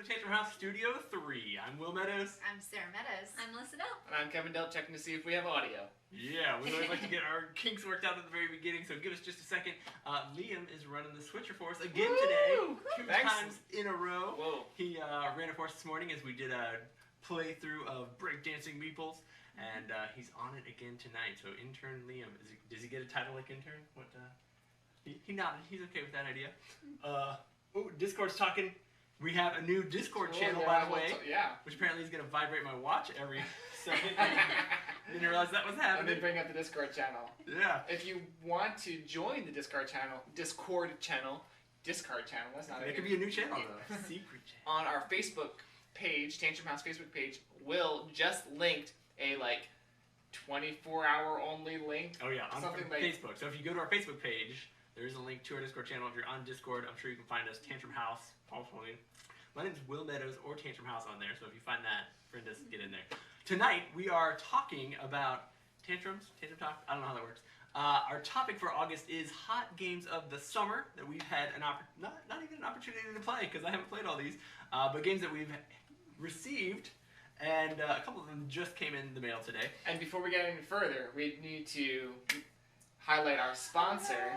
to Tantrum House Studio 3. I'm Will Meadows. I'm Sarah Meadows. I'm Melissa Bell. And I'm Kevin Dell, checking to see if we have audio. Yeah, we always like to get our kinks worked out at the very beginning, so give us just a second. Liam is running the switcher for us again today. Two times in a row. Whoa. He ran it for us this morning as we did a playthrough of breakdancing meeples, and he's on it again tonight. So intern Liam, does he get a title like intern? What? He nodded. He's okay with that idea. Discord's talking. We have a new Discord channel, by the way, which apparently is going to vibrate my watch every second. Didn't realize that was happening. And then bring up the Discord channel. Yeah. If you want to join the Discord channel, that's not it. Could be a new channel, though. Secret channel. On our Facebook page, Tantrum House Facebook page, Will just linked a, 24-hour only link. Oh, yeah, on something Facebook. So if you go to our Facebook page, there is a link to our Discord channel. If you're on Discord, I'm sure you can find us, Tantrum House. My name's Will Meadows or Tantrum House on there, so if you find that, friend us, get in there. Tonight, we are talking about Tantrum Talk, I don't know how that works. Our topic for August is hot games of the summer that we've had not even an opportunity to play, because I haven't played all these, but games that we've received, and a couple of them just came in the mail today. And before we get any further, we need to highlight our sponsor,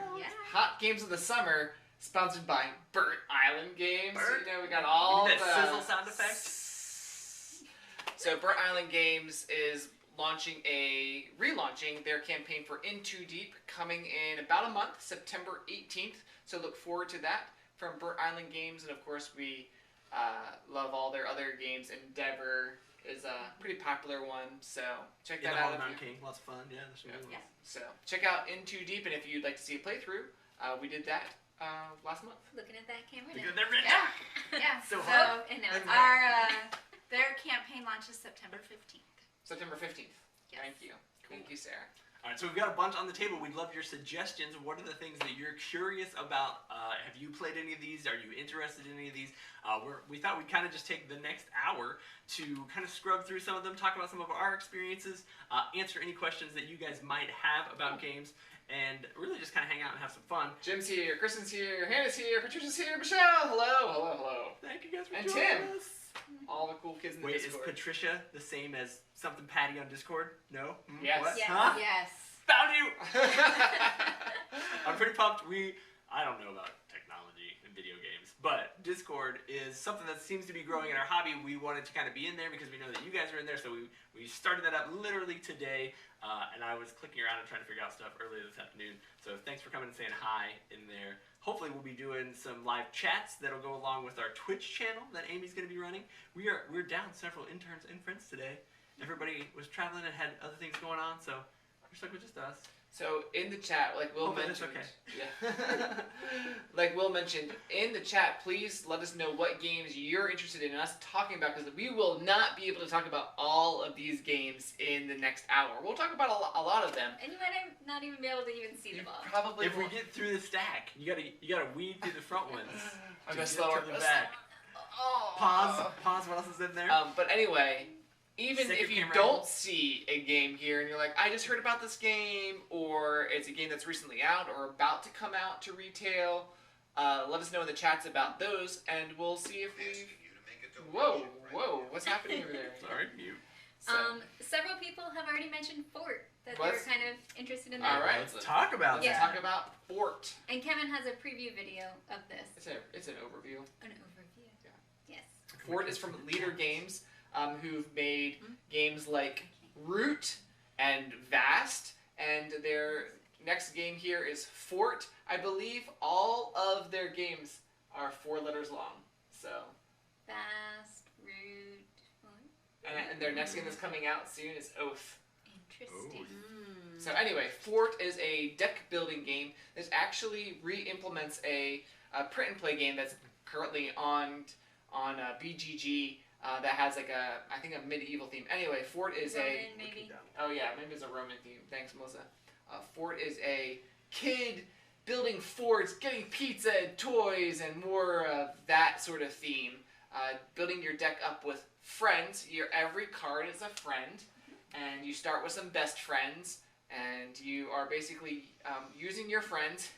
Hot Games of the Summer, sponsored by Burt Island Games. You know, we got all that sizzle sound effect. So Burt Island Games is relaunching their campaign for In Too Deep, coming in about a month, September 18th. So look forward to that from Burt Island Games, and of course we love all their other games. Endeavor is a pretty popular one, so check that out. Mountain King, lots of fun. Yeah, there's some good ones. So check out In Too Deep, and if you'd like to see a playthrough, we did that last month. Looking at that camera. Yeah. So hot. And now it's Their campaign launches September 15th. September 15th. Yes. Thank you. Cool. Thank you, Sarah. All right, so we've got a bunch on the table. We'd love your suggestions. What are the things that you're curious about? Have you played any of these? Are you interested in any of these? We thought we'd kind of just take the next hour to kind of scrub through some of them, talk about some of our experiences, answer any questions that you guys might have about games, and really just kind of hang out and have some fun. Jim's here, Kristen's here, Hannah's here, Patricia's here, Michelle, hello. Thank you guys for joining joining us. All the cool kids in the Discord. Wait, is Patricia the same as something Patty on Discord? No? Yes. What? Yes. Huh? Yes. Found you! I'm pretty pumped. I don't know about technology and video games, but Discord is something that seems to be growing in our hobby. We wanted to kind of be in there because we know that you guys are in there, so we started that up literally today, and I was clicking around and trying to figure out stuff earlier this afternoon. So thanks for coming and saying hi in there. Hopefully we'll be doing some live chats that'll go along with our Twitch channel that Amy's going to be running. We're down several interns and friends today. Everybody was traveling and had other things going on, so we're stuck with just us. So in the chat, like Will mentioned, like Will mentioned in the chat, please let us know what games you're interested in us talking about, because we will not be able to talk about all of these games in the next hour. We'll talk about a lot of them, and you might not even be able to even see them all. Probably. If we get through the stack, you gotta weed through the front ones. I'm gonna slow the back. Pause. What else is in there? But anyway. Even if you don't see a game here and you're like, I just heard about this game, or it's a game that's recently out or about to come out to retail, let us know in the chats about those, and we'll see if we... Whoa, what's happening over there? Sorry, mute. Several people have already mentioned Fort, that they were kind of interested in that. All right, let's talk about that. Let's talk about Fort. And Kevin has a preview video of this. It's an overview. An overview. Yeah. Yes. Fort is from Leader Games, who've made games like Root and Vast, and their next game here is Fort. I believe all of their games are 4 letters long. So Vast, Root. And their next game that's coming out soon is Oath. Interesting. So anyway, Fort is a deck building game that actually re-implements a print and play game that's currently on BGG. That has like I think a medieval theme. Anyway, Fort is Roman, maybe? Oh yeah, maybe it's a Roman theme. Thanks, Melissa. Fort is a kid building forts, getting pizza and toys, and more of that sort of theme. Building your deck up with friends. Every card is a friend, and you start with some best friends, and you are basically using your friends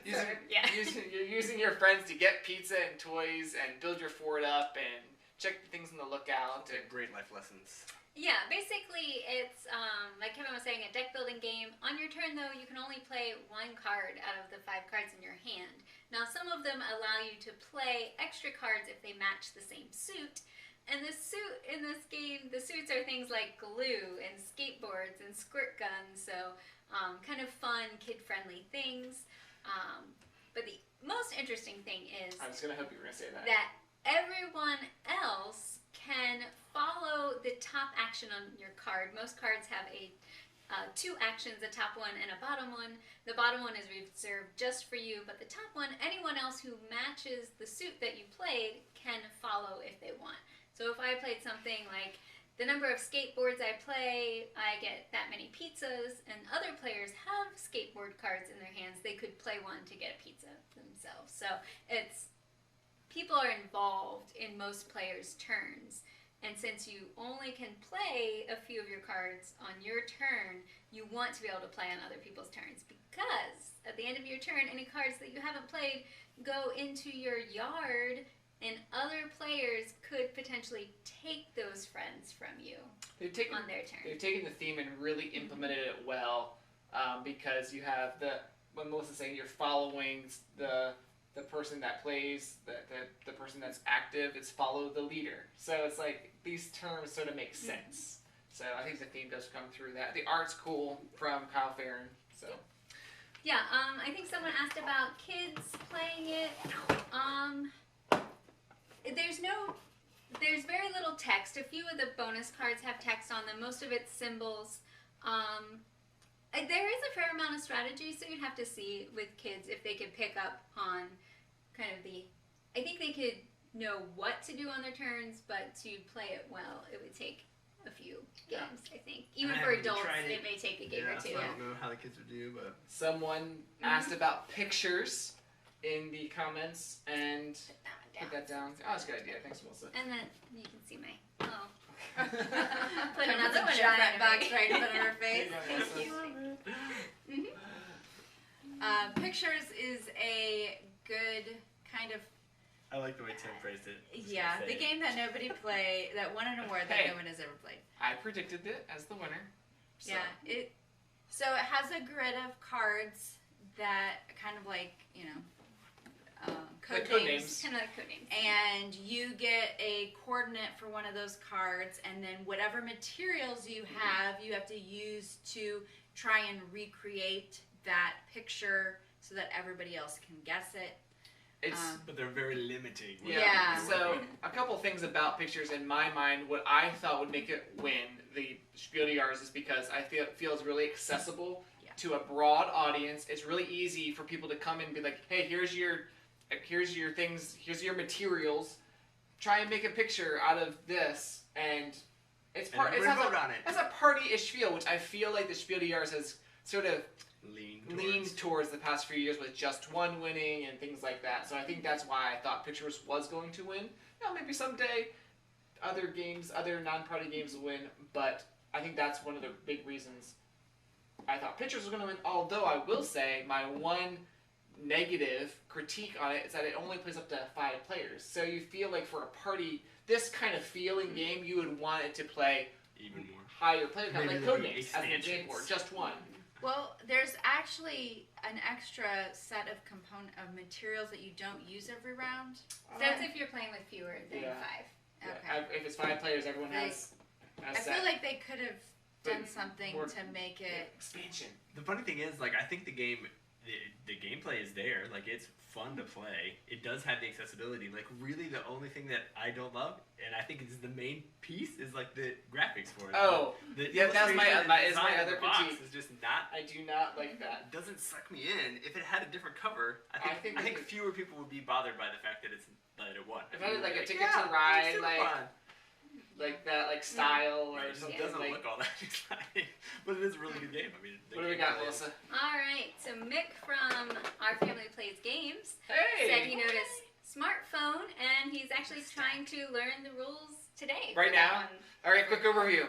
You're using your friends to get pizza and toys and build your fort up and check things on the lookout. Great life lessons. Yeah, basically it's, like Kevin was saying, a deck building game. On your turn though, you can only play one card out of the 5 cards in your hand. Now some of them allow you to play extra cards if they match the same suit. And the suit in this game, the suits are things like glue and skateboards and squirt guns, so kind of fun, kid-friendly things. But the most interesting thing is I was going to hope you were going to say that. That everyone else can follow the top action on your card. Most cards have a 2 actions, a top one and a bottom one. The bottom one is reserved just for you, but the top one, anyone else who matches the suit that you played can follow if they want. So if I played something like the number of skateboards I play, I get that many pizzas, and other players have skateboard cards in their hands, they could play one to get a pizza themselves. So it's people are involved in most players' turns, and since you only can play a few of your cards on your turn, you want to be able to play on other people's turns, because at the end of your turn, any cards that you haven't played go into your yard, and other players could potentially take those friends from you on their turn. They've taken the theme and really implemented it well, because you have when Melissa's saying you're following the person that plays, the person that's active, it's follow the leader. So it's like these terms sort of make sense. So I think the theme does come through that. The art's cool from Kyle Farron. So yeah, I think someone asked about kids playing it. There's very little text. A few of the bonus cards have text on them. Most of it's symbols. There is a fair amount of strategy, so you'd have to see with kids if they could pick up on kind of I think they could know what to do on their turns, but to play it well, it would take a few games, I think. Even for adults, it may take a game or two. So I don't know how the kids would do, but... Someone asked about pictures in the comments, and put that down. Oh, that's a good idea. Thanks, Melissa. And then you can see my... Oh. Put another another one in giant front of box me. right in front of her face. Thank you. Pictures is a good kind of I like the way Tim phrased it. the game that nobody played, that won an award that no one has ever played. I predicted it as the winner. So. Yeah, so it has a grid of cards that kind of like, code names. Kind of like code names. And you get a coordinate for one of those cards, and then whatever materials you have to use to try and recreate that picture so that everybody else can guess it. But they're very limiting. Yeah. So a couple things about pictures in my mind. What I thought would make it win the Spiel des Jahres is because I feel it feels really accessible to a broad audience. It's really easy for people to come in and be like, "Hey, here's your things. Here's your materials. Try and make a picture out of this." And it's vote on it. It's a party-ish feel, which I feel like the Spiel des Jahres has sort of leaned towards the past few years with just one winning and things like that. So I think that's why I thought Pictures was going to win. Maybe someday other non-party games will win, but I think that's one of the big reasons I thought Pictures was going to win. Although I will say my one negative critique on it is that it only plays up to 5 players. So you feel like for a party, this kind of feeling game, you would want it to play even more higher player count, like Codenames, as an expansions. example, or just one. Well, there's actually an extra set of materials that you don't use every round. That's if you're playing with fewer than 5. Yeah. Okay. If it's 5 players, everyone has I feel like they could have done something to make it expansion. The funny thing is, I think the gameplay is there. It's fun to play. It does have the accessibility. Really, the only thing that I don't love, and I think is the main piece, is the graphics for it. Oh, that's my other critique. critique. Is just not. I do not like that. It doesn't suck me in. If it had a different cover, I think fewer people would be bothered by the fact that it won. If I had a Ticket to Ride, that style, or it something. Doesn't look all that exciting, but it is a really good game. I mean, what do we got, Melissa? All right, so Mick from Our Family Plays Games Hey! said he noticed smartphone, and he's actually trying to learn the rules today. Right now? All right, quick overview.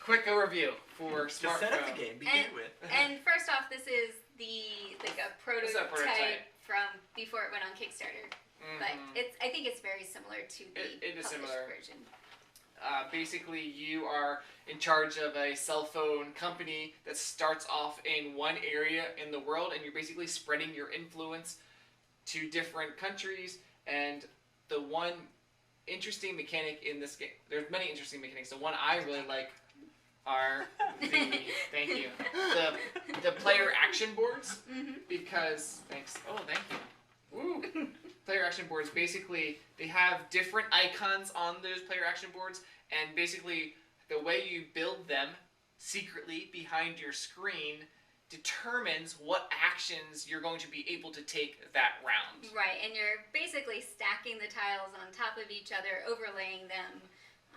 Quick overview for Just smartphone. set up the game. Begin with. And first off, this is like a prototype from before it went on Kickstarter. But I think it's very similar to the it is published similar version. Basically, you are in charge of a cell phone company that starts off in one area in the world, and you're basically spreading your influence to different countries. And the one interesting mechanic in this game, there's many interesting mechanics. The one I really like are thank you, the player action boards, because thank you. Ooh. Player action boards, basically, they have different icons on those player action boards, and basically the way you build them secretly behind your screen determines what actions you're going to be able to take that round. Right, and you're basically stacking the tiles on top of each other, overlaying them.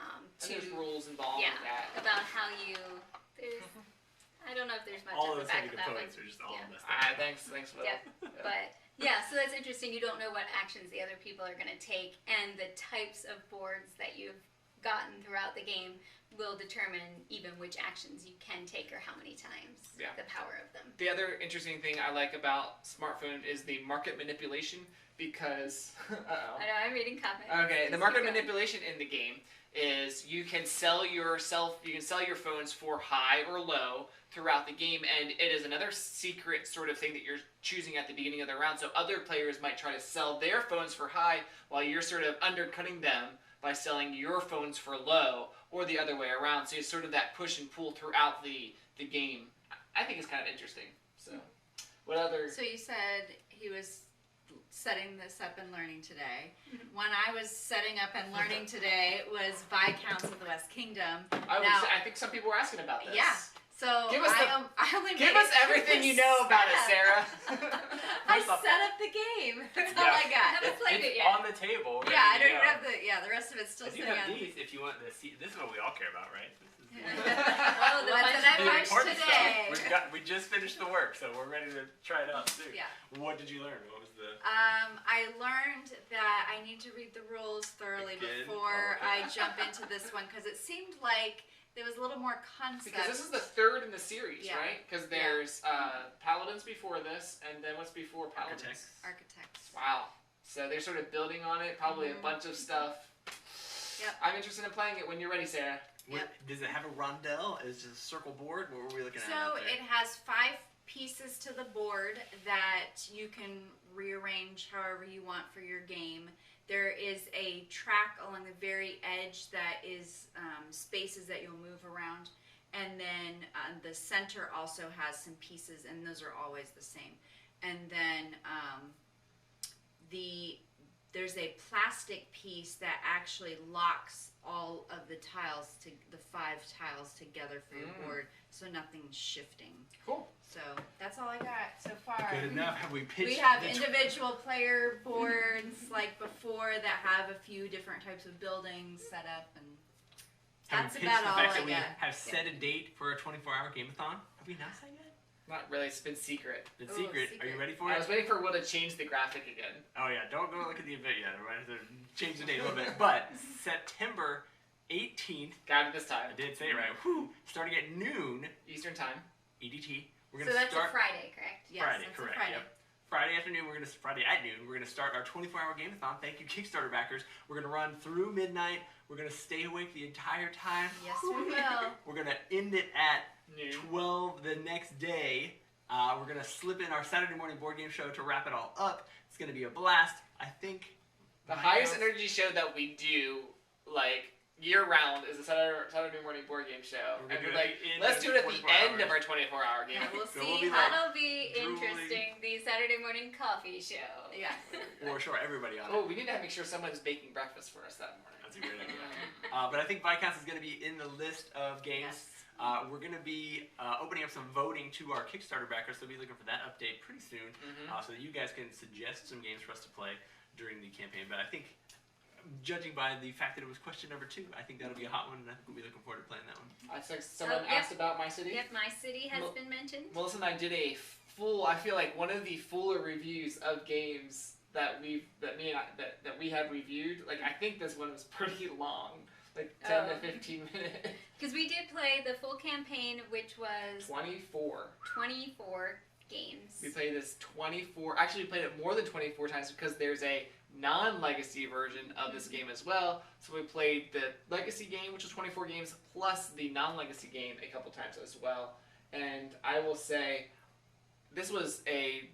And there's rules involved with that. About how you... I don't know if there's much all on the those back heavy of that one. components are just all messed up. Thanks for that. But yeah, so that's interesting. You don't know what actions the other people are going to take, and the types of boards that you've gotten throughout the game will determine even which actions you can take or how many times. The power of them. The other interesting thing I like about smartphone is the market manipulation, because I know, I'm reading comments. Okay, the market manipulation in the game is you can sell your phones for high or low throughout the game, and it is another secret sort of thing that you're choosing at the beginning of the round. So other players might try to sell their phones for high while you're sort of undercutting them by selling your phones for low, or the other way around. So it's sort of that push and pull throughout the game. I think it's kind of interesting. So what other... So you said he was setting this up and learning today. When I was setting up and learning today was Viscounts of the West Kingdom. I think some people were asking about this. Yeah. So give us everything you know about it, Sarah. I set up the game. That's all I got. I haven't played it yet. On the table. Yeah, I don't even have the rest of it's still sitting on. These if you want the this is what we all care about, right? This is Oh, the what did I punch important today? stuff. We just finished the work, so we're ready to try it out soon. Yeah. What did you learn? What was the... I learned that I need to read the rules thoroughly before I jump into this one, because it seemed like there was a little more concept. Because this is the third in the series, right? Because there's Paladins before this, and then what's before Paladins? Architects. Wow. So they're sort of building on it, probably a bunch of stuff. Yep. I'm interested in playing it when you're ready, Sarah. Does it have a rondelle? Is it a circle board? What were we looking at? So it has 5 pieces to the board that you can rearrange however you want for your game. There is a track along the very edge that is spaces that you'll move around. And then the center also has some pieces, and those are always the same. And then there's a plastic piece that actually locks all of the tiles, the 5 tiles together for your board, so nothing's shifting. Cool. So that's all I got so far. Good enough. Have we pitched? We have individual player boards like before that have a few different types of buildings set up, and that's about all I got. We have set a date for a 24-hour game-a-thon. Have we announced that yet? Not really. It's been secret. It's secret. Are you ready for it? I was waiting for Will to change the graphic again. Oh yeah, don't go look at the event yet. I might have to change the date a little bit. But September 18th. Got it this time. I did say it right. Whew, starting at noon Eastern time. EDT. So that's a Friday, correct? Yes, Friday, that's correct. a Friday. Yep. Friday afternoon. Friday at noon. We're gonna start our 24-hour game-a-thon. Thank you, Kickstarter backers. We're gonna run through midnight. We're gonna stay awake the entire time. Yes, we will. We're gonna end it at Noon. 12 the next day. We're gonna slip in our Saturday morning board game show to wrap it all up. It's gonna be a blast. I think the highest energy show that we do, like year round, is a Saturday morning board game show. And we're like, let's do it at the end of our 24-hour game. Yeah, we'll So see. we'll be like That'll be drooling. interesting. The Saturday morning coffee show. Yeah. Or sure, everybody on Oh, it. we need to make sure someone's baking breakfast for us that morning. That's a great idea. But I think Viscounts is gonna be in the list of games. Yes. We're going to be opening up some voting to our Kickstarter backers, so we'll be looking for that update pretty soon, so that you guys can suggest some games for us to play during the campaign. But I think, judging by the fact that it was question number 2, I think that'll be a hot one, and I think we'll be looking forward to playing that one. I think someone asked about My City. Yep, My City has been mentioned. Melissa and I did a full, I feel like one of the fuller reviews of games that we have reviewed. Like, I think this one was pretty long. Like 10 to 15 minutes. Because we did play the full campaign, which was 24. games. We played this 24. Actually, we played it more than 24 times because there's a non-legacy version of this game as well. So we played the legacy game, which was 24 games, plus the non-legacy game a couple times as well. And I will say, this was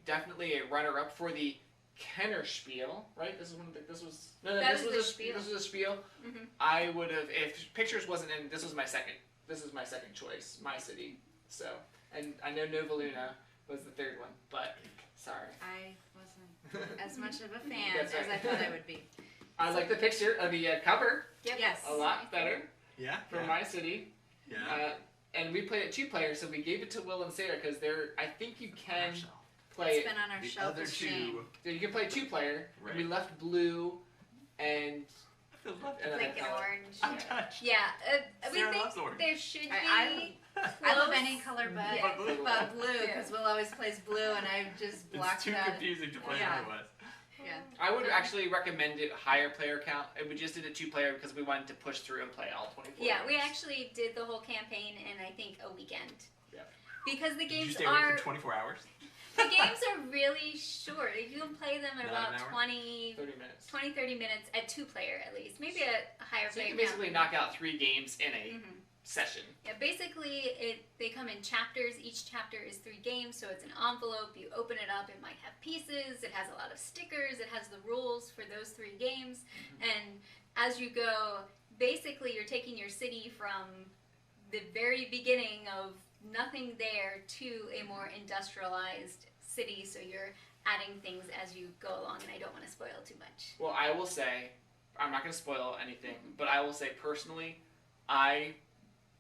definitely a runner-up for the Kennerspiel, right? This is one of the, this was a spiel. Mm-hmm. I would have, if Pictures wasn't in, this was my second choice, my city. So, and I know Nova Luna was the third one, but sorry. I wasn't as much of a fan That's as right. I thought I would be. I like the picture of the cover Yep. Yes. a lot better Yeah. for my city. Yeah. And we played it 2 players, so we gave it to Will and Sarah because I think you can play It's it. been on our The shelf other of shame. two. You can play 2-player. Right. And we left blue and I feel left another Like an color. orange. I'm touched. Yeah, we Sarah think loves orange. there should be. I love any color but, Yeah. but blue, because Will always plays blue, and I just It's blocked too that. confusing to play Yeah. otherwise. Yeah. I would actually recommend it higher player count. And we just did a 2-player because we wanted to push through and play all 24. Yeah, we games. actually did the whole campaign in I think a weekend. Yeah. Because the Did you games stay awake are for 24 hours? the games are really short. You can play them in Not about an hour? 20, 30 minutes. 30 minutes at 2-player at least. Maybe a higher So you player can basically count. knock out 3 games in a Mhm. session. Yeah, basically they come in chapters. Each chapter is 3 games, so it's an envelope. You open it up, it might have pieces. It has a lot of stickers. It has the rules for those 3 games. And as you go, basically you're taking your city from the very beginning of nothing there to a more industrialized city. So you're adding things as you go along, and I don't want to spoil too much. Well, I will say, I'm not going to spoil anything, but I will say personally, I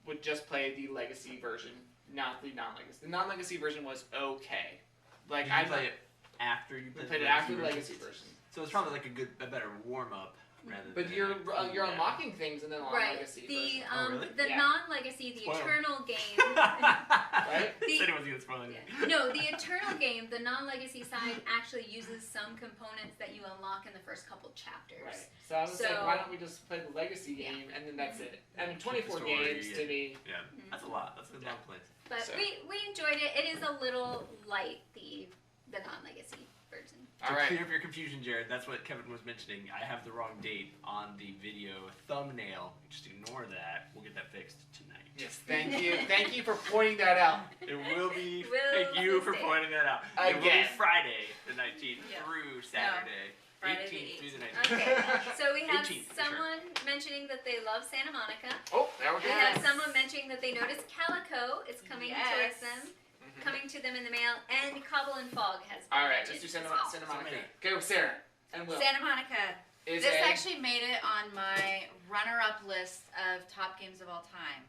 would just play the legacy version, not the non-legacy. The non-legacy version was okay. Like Did you play it after you we played played the it after the legacy legacy version. So it's probably like a better warm up rather But than. you're Yeah. unlocking things in the non-legacy The version, Oh, really? the Yeah. non-legacy, the Spoil. eternal game. right? He said he wasn't gonna spoil anything. No, the eternal game, the non-legacy side actually uses some components that you unlock in the first couple chapters. Right. So I was So- like, why don't we just play the legacy Yeah. game and then that's it? I mean, Keep 24 the story, games to me. Yeah, that's a lot. That's a long place. But So- we enjoyed it. It is a little light, the non-legacy version. To All right. clear up your confusion, Jared, that's what Kevin was mentioning. I have the wrong date on the video thumbnail. Just ignore that. We'll get that fixed tonight. Yes, thank you. Thank you for pointing that out. It will be. Will Thank you for stay. pointing that out. It will be Again. Friday the 19th Yeah. through Saturday. Friday the 18th through the 19th. Okay, so we have 18th, for sure. someone mentioning that they love Santa Monica. Oh, there we We go. have someone mentioning that they noticed Calico is coming towards them, Mhm. coming to them in the mail, and Cobble and Fog has been All right, mentioned let's do as Santa, well. Santa Monica. many. Go, Sarah and Will. Santa Monica. Is This a- actually made it on my runner-up list of top games of all time.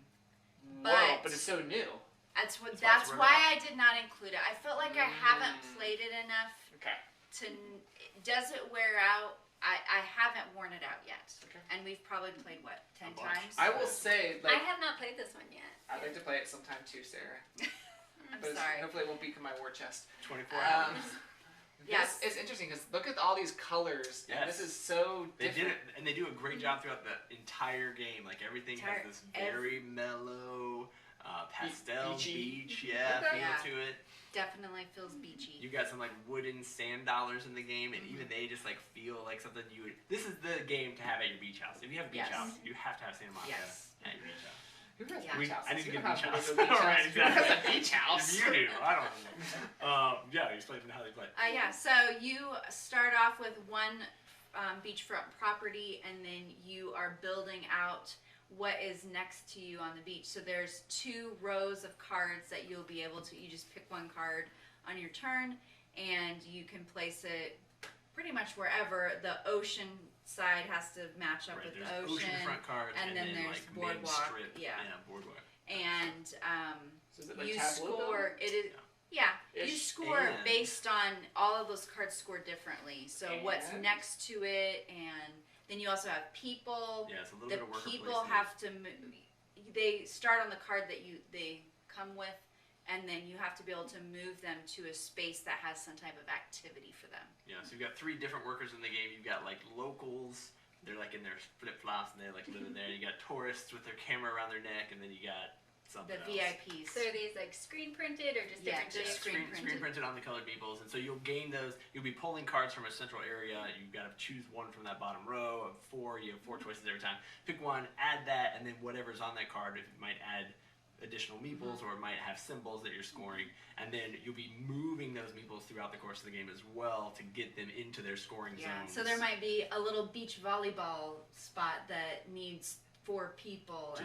Whoa, but it's so new. That's That's That's why it's why I did not include it. I felt like I haven't Mm. played it enough Okay. to. Does it wear out? I haven't worn it out yet. Okay. And we've probably played what, 10 A bunch. times? I will say, I like, have not played this one yet. I'd like to play it sometime too, Sarah. I'm But sorry. hopefully it won't become my war chest. 24 hours. Yes. This is interesting because look at all these colors. And Yes. this is so They did different. it, and they do a great job throughout the entire game. Like everything has this very mellow, pastel Beachy. beach, yeah, Okay. feel Yeah. to it. Definitely feels beachy. You got some like wooden sand dollars in the game, and even they just like feel like something you would. This is the game to have at your beach house. If you have a beach Yes. house, you have to have Santa Monica Yes. at your beach house. Who has Yeah. beach houses? I need to You get don't beach have house. a beach house. Right, Who has exactly. a beach house? If you do, I don't know. Yeah, explain how they play. Yeah, so you start off with one beachfront property, and then you are building out what is next to you on the beach. So there's 2 rows of cards that you'll be able to, you just pick one card on your turn, and you can place it pretty much wherever. The ocean side has to match up Right, with there's the ocean, oceanfront cards, and then there's like main boardwalk, strip, yeah. boardwalk. and So is it like you tableau score. It is. Yeah, you Ish. score And- based on all of those cards score differently. So what's And? next to it, and then you also have people. Yeah, it's a little The bit of worker people placement. have to move. They start on the card that they come with, and then you have to be able to move them to a space that has some type of activity for them. Yeah, so you've got 3 different workers in the game. You've got like locals, they're like in their flip flops and they like live in there. You got tourists with their camera around their neck, and then you got something The else. VIPs. So are these like screen printed or just Yeah, different just shapes? Screen printed on the colored meeples, and so you'll gain those. You'll be pulling cards from a central area. You've got to choose one from that bottom row of 4. You have 4 choices every time. Pick one, add that, and then whatever's on that card, it might add additional meeples or it might have symbols that you're scoring, and then you'll be moving those meeples throughout the course of the game as well to get them into their scoring zones. So there might be a little beach volleyball spot that needs 4 people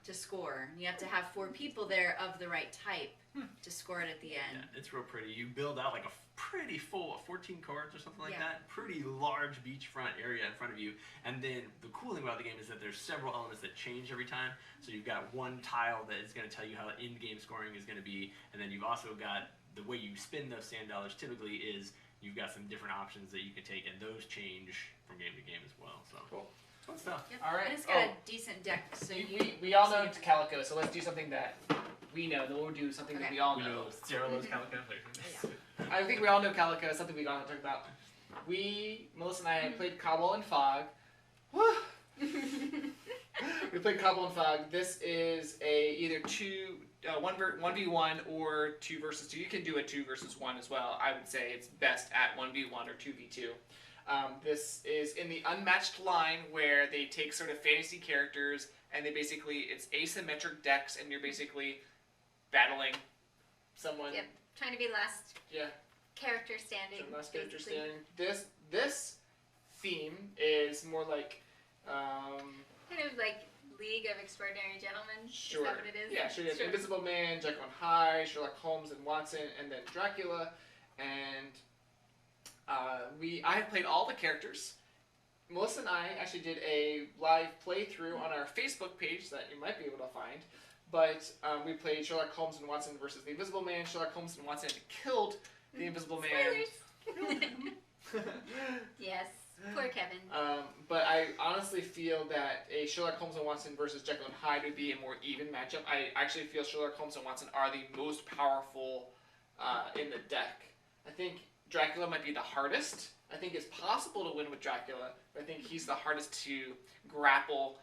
to score. You have to have 4 people there of the right type to score it at the end. Yeah, it's real pretty. You build out like a pretty full 14 cards or something like Yeah. that. Pretty large beachfront area in front of you. And then the cool thing about the game is that there's several elements that change every time. So you've got one tile that is going to tell you how in-game scoring is going to be, and then you've also got the way you spend those sand dollars typically is you've got some different options that you can take, and those change from game to game as well. So Cool. fun stuff. Yep. All right. And it's got a decent deck. So We all know it's Calico, so let's do something that we know. Then we'll do something that Okay. we all We know. know Sarah loves Calico. I think we all know Calico. Something we gotta talk about. Melissa and I have played Cobble and Fog. Woo! We played Cobble and Fog. This is either 1v1 or 2 versus 2. You can do a 2 versus 1 as well. I would say it's best at 1v1 or 2v2. This is in the unmatched line where they take sort of fantasy characters and it's asymmetric decks, and you're basically battling someone. Yep. Trying to be last Yeah. character standing. Last character basically. standing. This theme is more like Kind of like League of Extraordinary Gentlemen. sure. Is that what it is? Yeah, sure. You have Invisible Man, Jekyll and Hyde, Sherlock Holmes and Watson, and then Dracula. And I have played all the characters. Melissa and I actually did a live playthrough on our Facebook page that you might be able to find. But we played Sherlock Holmes and Watson versus the Invisible Man. Sherlock Holmes and Watson killed the Invisible Man. Spoilers. Yes. Poor Kevin. But I honestly feel that a Sherlock Holmes and Watson versus Jekyll and Hyde would be a more even matchup. I actually feel Sherlock Holmes and Watson are the most powerful in the deck. I think Dracula might be the hardest. I think it's possible to win with Dracula, but I think he's the hardest to grapple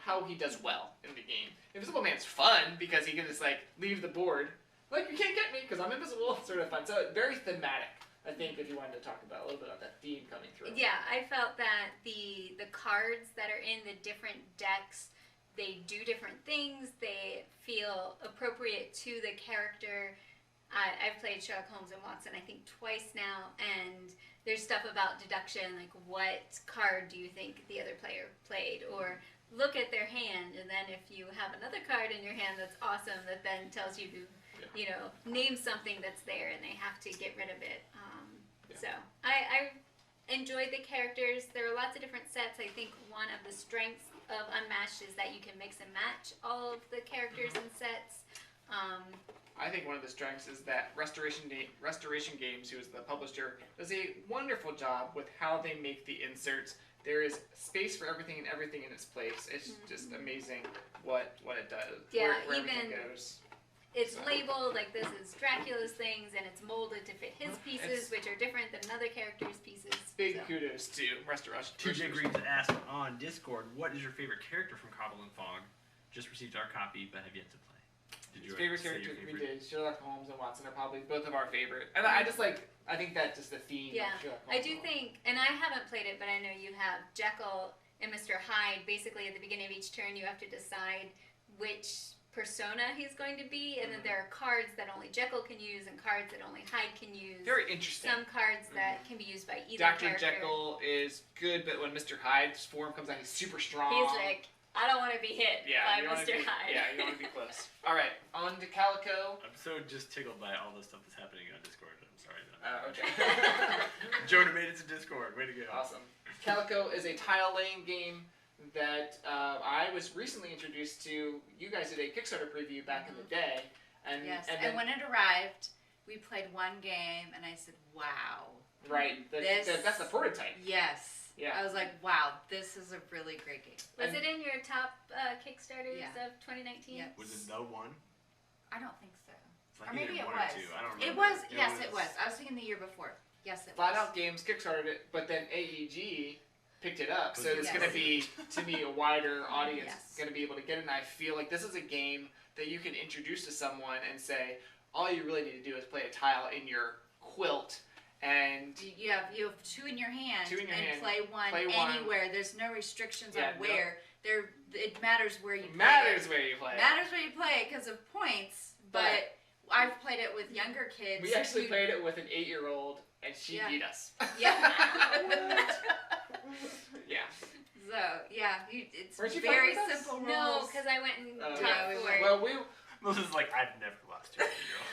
how he does well in the game. Invisible Man's fun because he can just leave the board. You can't get me because I'm invisible. Sort of fun. So very thematic. I think if you wanted to talk about a little bit of that theme coming through. Yeah, I felt that the cards that are in the different decks, they do different things. They feel appropriate to the character. I've played Sherlock Holmes and Watson I think twice now, and there's stuff about deduction, like what card do you think the other player played, or look at their hand, and then if you have another card in your hand that's awesome, that then tells you to name something that's there, and they have to get rid of it. So I enjoyed the characters. There are lots of different sets. I think one of the strengths of Unmatched is that you can mix and match all of the characters and sets. I think one of the strengths is that Restoration Games, who is the publisher, does a wonderful job with how they make the inserts. There is space for everything and everything in its place. It's just amazing what it does. Yeah, where even everything goes. It's labeled like this is Dracula's things, and it's molded to fit his pieces, which are different than another character's pieces. Big so. kudos to Restoration. TJ Greaves asked on Discord, what is your favorite character from Cobble and Fog? Just received our copy, but have yet to play. Did you Favorite say character your we did. Sherlock Holmes and Watson are probably both of our favorite. And I think that just the theme Yeah, of Sherlock Holmes. I do think, and I haven't played it, but I know you have Jekyll and Mr. Hyde. Basically, at the beginning of each turn, you have to decide which persona he's going to be, and then there are cards that only Jekyll can use and cards that only Hyde can use. Very interesting. Some cards that can be used by either Dr. character. Jekyll is good, but when Mr. Hyde's form comes out, he's super strong. He's like, I don't want to be hit by you wanna Mr. be- Hyde. Yeah, you want to be close. All right, on to Calico. I'm so just tickled by all the stuff that's happening on Discord. I'm sorry. Okay. Jonah made it to Discord. Way to go. Awesome. Calico is a tile laying game that I was recently introduced to. You guys did a Kickstarter preview back in the day. And, Yes, and and when it arrived, we played one game, and I said, wow. right, that's the prototype. Yes. Yeah. I was like, wow, this is a really great game. Was it in your top Kickstarters Yeah. of 2019? Yep. Was it the one? I don't think so. It's like Or maybe either it one was. or two. I don't It remember. was, yes, it was. I was thinking the year before. Yes, it Flat was. Out Games Kickstarted it, but then AEG picked it up. So it's Yes. going to be, to me, a wider audience Yes. going to be able to get it. And I feel like this is a game that you can introduce to someone and say, all you really need to do is play a tile in your quilt. And You have 2 in your hand Two in your and hand, play one play one. anywhere. There's no restrictions Yeah, on where. It matters where you it play matters it. where you play. Matters where you play it because of points. But I've played it with younger kids. We actually played it with an 8-year-old, and she Yeah. beat us. Yeah. Yeah. So yeah, it's Weren't you very playing with us? simple No, rules. because I went and Oh, top yeah, we 4. were. Well, we Melissa's like, I've never lost to a 8-year-old.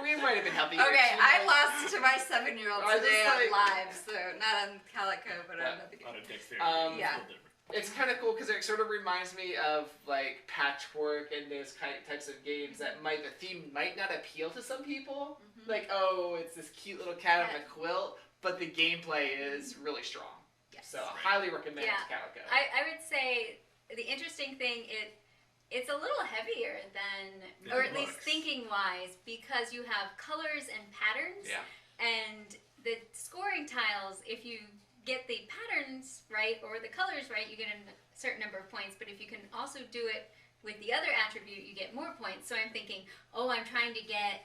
we might have been helping. Okay, you. I lost to my 7-year-old I was today just on like- live, so not on Calico, but on other On games. a dexterity. Um, It's a Yeah. little different. It's kind of cool because it sort of reminds me of like Patchwork and those types of games that the theme might not appeal to some people. Mhm. Like, oh, it's this cute little cat on a quilt, but the gameplay is really strong. Yes. So I highly recommend Yeah. Calico. I would say the interesting thing it's a little heavier than Than or it at least looks. thinking wise because you have colors and patterns. Yeah. And the scoring tiles, if you get the patterns right or the colors right, you get a certain number of points. But if you can also do it with the other attribute, you get more points. So I'm thinking, oh, I'm trying to get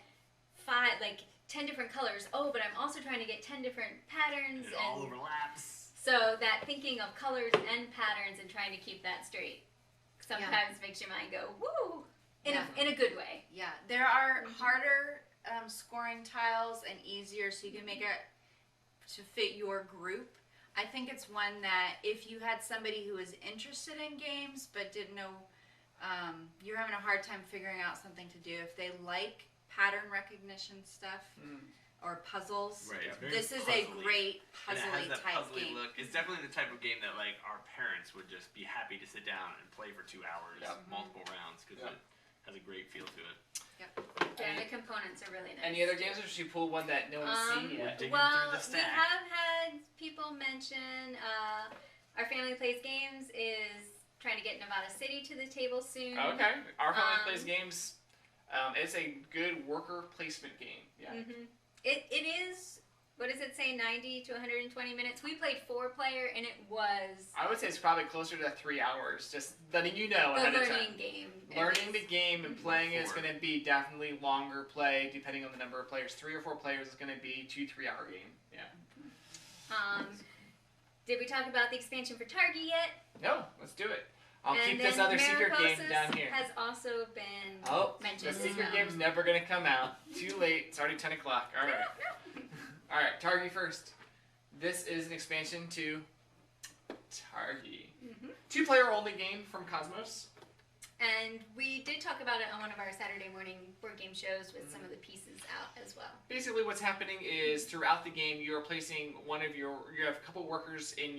10 different colors. Oh, but I'm also trying to get 10 different patterns. It all overlaps. So that thinking of colors and patterns and trying to keep that straight sometimes makes your mind go, woo, in a good way. Yeah, there are harder scoring tiles and easier, so you can make it to fit your group. I think it's one that if you had somebody who was interested in games but didn't know, you're having a hard time figuring out something to do. If they like pattern recognition stuff or puzzles, Right. It's very this is a puzzly. great And it puzzly has that type puzzly game. look. It's definitely the type of game that like our parents would just be happy to sit down and play for 2 hours, Yep. multiple rounds, because Yep. it has a great feel to it. Yeah, the components are really nice. Any other games, or should you pull one that no one's seen We're yet? digging Well, through the we stack. have had people mention our family plays games is trying to get Nevada City to the table soon. Okay. Our family plays Um, games. It's a good worker placement game. Yeah. Mm-hmm. It is. What does it say? 90 to 120 minutes. We played 4-player, and it was I would say it's probably closer to 3 hours. Just letting you know the ahead of learning time. game. It Learning was- the game and playing it is Four. going to be definitely longer play, depending on the number of players. 3 or 4 players is going to be 2-3 hour game. Yeah. Did we talk about the expansion for Targi yet? No, let's do it. I'll And keep this then other secret game Mariposas down here. has also been Oh, mentioned the as secret well. game's never going to come out. Too late. It's already 10 o'clock. All right. All right, Targi first. This is an expansion to Targi. Mhm. 2-player only game from Cosmos. And we did talk about it on one of our Saturday morning board game shows with some of the pieces out as well. Basically, what's happening is throughout the game, you're placing you have a couple workers in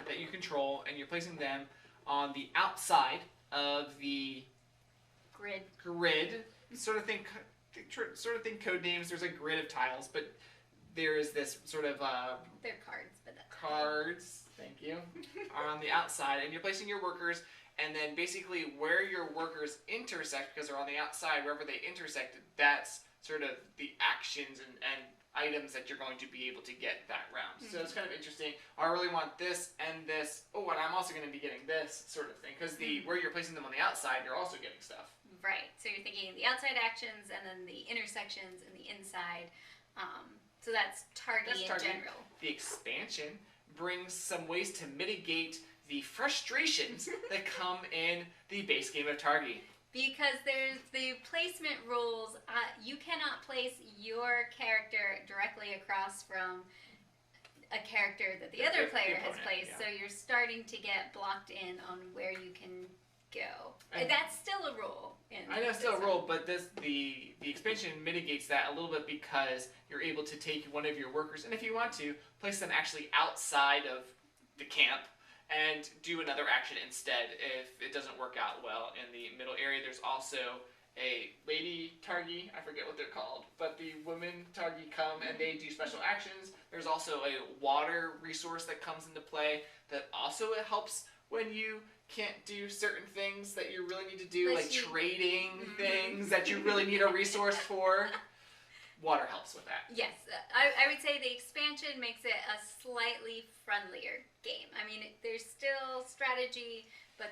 that you control, and you're placing them on the outside of the Grid. grid. Sort of think code names. There's a grid of tiles, but there is this sort of They're cards, but that's cards. Thank you. Are on the outside, and you're placing your workers. And then basically where your workers intersect, because they're on the outside, wherever they intersect, that's sort of the actions and items that you're going to be able to get that round. So it's kind of interesting. I really want this and this. Oh, and I'm also going to be getting this sort of thing. Because where you're placing them on the outside, you're also getting stuff. right. So you're thinking the outside actions and then the intersections and the inside. So that's Targi That's in Targi. general. The expansion brings some ways to mitigate the frustrations that come in the base game of Targi. Because there's the placement rules. You cannot place your character directly across from a character that the other player has opponent, placed. yeah. So you're starting to get blocked in on where you can go. And- That's still a rule. I know it's still a rule, but the expansion mitigates that a little bit because you're able to take one of your workers, and if you want to, place them actually outside of the camp and do another action instead if it doesn't work out well in the middle area. There's also a lady Targi, I forget what they're called, but the women Targi come and they do special actions. There's also a water resource that comes into play that also helps when you can't do certain things that you really need to do, Unless like you- trading things that you really need a resource for. water helps with that. Yes, I would say the expansion makes it a slightly friendlier game. I mean, there's still strategy, but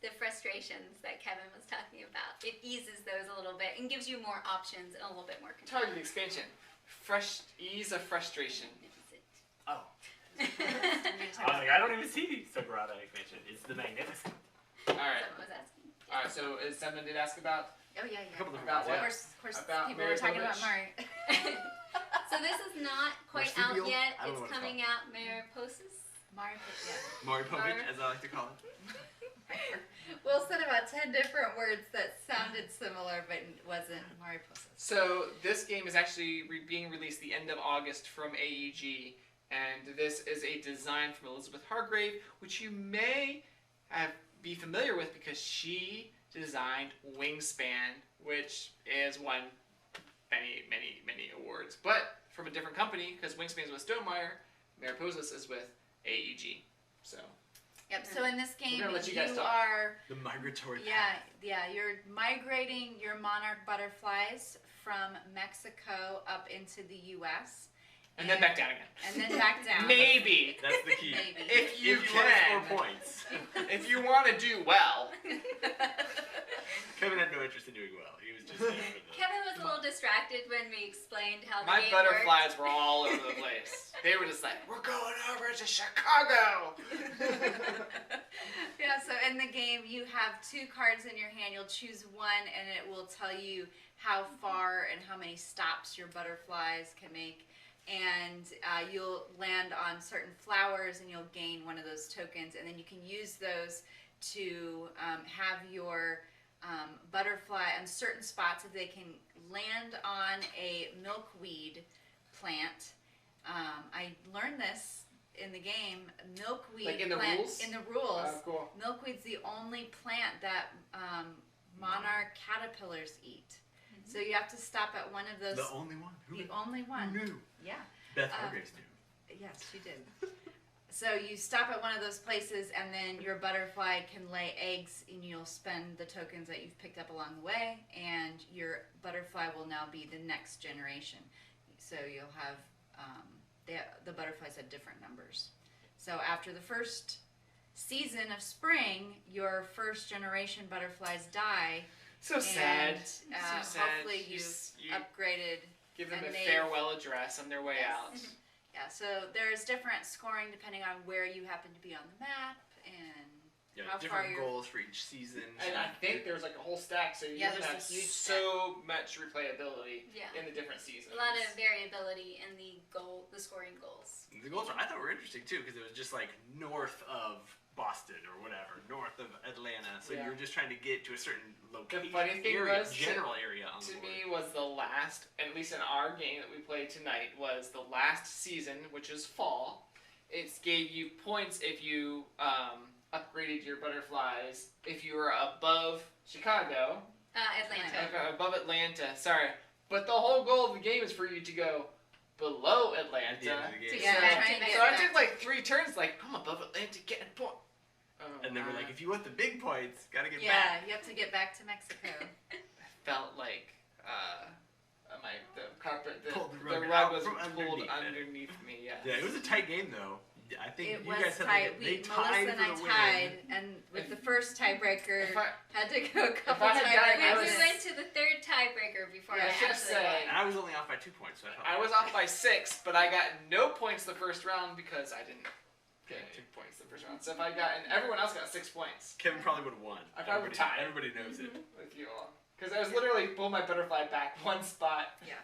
the frustrations that Kevin was talking about, it eases those a little bit and gives you more options and a little bit more control. Target expansion. Ease of frustration. Oh. I was like, I don't even see Sagrada expansion. It's the magnificent. Alright. Someone was asking. Alright, so is someone did ask about? Oh yeah, yeah. Couple About different what? ones, Of course, About people were talking about Maripovich. Mario. So this is not quite out Marsupial? yet. I don't know It's what it's coming out Mariposas. Mario, yeah. Maury Povich, as I like to call it. Will said about 10 different words that sounded similar, but wasn't Mariposas. So this game is actually being released the end of August from AEG, and this is a design from Elizabeth Hargrave, which you may be familiar with because she designed Wingspan, which is won many, many, many awards, but from a different company because Wingspan is with Stonemaier, Mariposas is with AEG. So Yep. So in this game, gonna let you guys talk. are The migratory you're migrating your monarch butterflies from Mexico up into the U.S. and then back down again. and then back down. Maybe That's the key. Maybe. if you want to can, score points. if you want to do well. Kevin had no interest in doing well. He was just there for the... Kevin was a little distracted when we explained how the My game butterflies were all over the place. They were just like, we're going over to Chicago. Yeah, so in the game, you have 2 cards in your hand. You'll choose one, and it will tell you how far and how many stops your butterflies can make. And you'll land on certain flowers, and you'll gain one of those tokens. And then you can use those to have your butterfly on certain spots. If they can land on a milkweed plant, I learned this in the game. Milkweed Like in the plant, rules? In the rules, Cool. milkweed's the only plant that monarch caterpillars eat. So you have to stop at one of those. The only one. The only one. Who knew? Yeah. Beth Hargraves knew. Yes, she did. So you stop at one of those places, and then your butterfly can lay eggs, and you'll spend the tokens that you've picked up along the way, and your butterfly will now be the next generation. So you'll have the butterflies have different numbers. So after the first season of spring, your first generation butterflies die. So sad. And, So sad. hopefully You you've upgraded. give them and a they- farewell address on their way Yes. out. Yeah, so there's different scoring depending on where you happen to be on the map and Yeah, how far different you're. goals for each season. And I think there's like a whole stack, so you're Yeah, gonna have there's a huge so much replayability Yeah. in the different seasons. A lot of variability in the scoring goals. The goals I thought were interesting too because it was just like north of Boston or whatever, north of Atlanta. So Yeah. you were just trying to get to a certain location, funny thing area, was, general area on the To board. me, was the last, at least in our game that we played tonight, was the last season, which is fall. It gave you points if you upgraded your butterflies. If you were above Chicago, Atlanta. above Atlanta, sorry. But the whole goal of the game is for you to go below Atlanta. At the end of the game. Yeah, so, try and get so I back. took like 3 turns, like, I'm above Atlanta, getting a point. And then we're like, if you want the big points, gotta get Yeah, back. you have to get back to Mexico. I felt like the carpet, Pulled the the rug rug out was from pulled underneath it. underneath me. Yeah. Yeah, it was a tight game though. I think It you was guys had tight. like, they Melissa tied and for I the win. tied, and with the first tiebreaker, If I, had to go a couple I had gotten- I We was- went to the 3rd tiebreaker before Yeah, I I should actually say- won. And I was only off by 2 points. So I, felt I was off by 6, but I got no points the first round because I didn't get Okay. 2 points the first round. So if I got, and everyone else got 6 points Kevin probably would have won. I probably Everybody- tied. Everybody knows it. with you all. Because I was literally pull my butterfly back 1 spot. Yeah.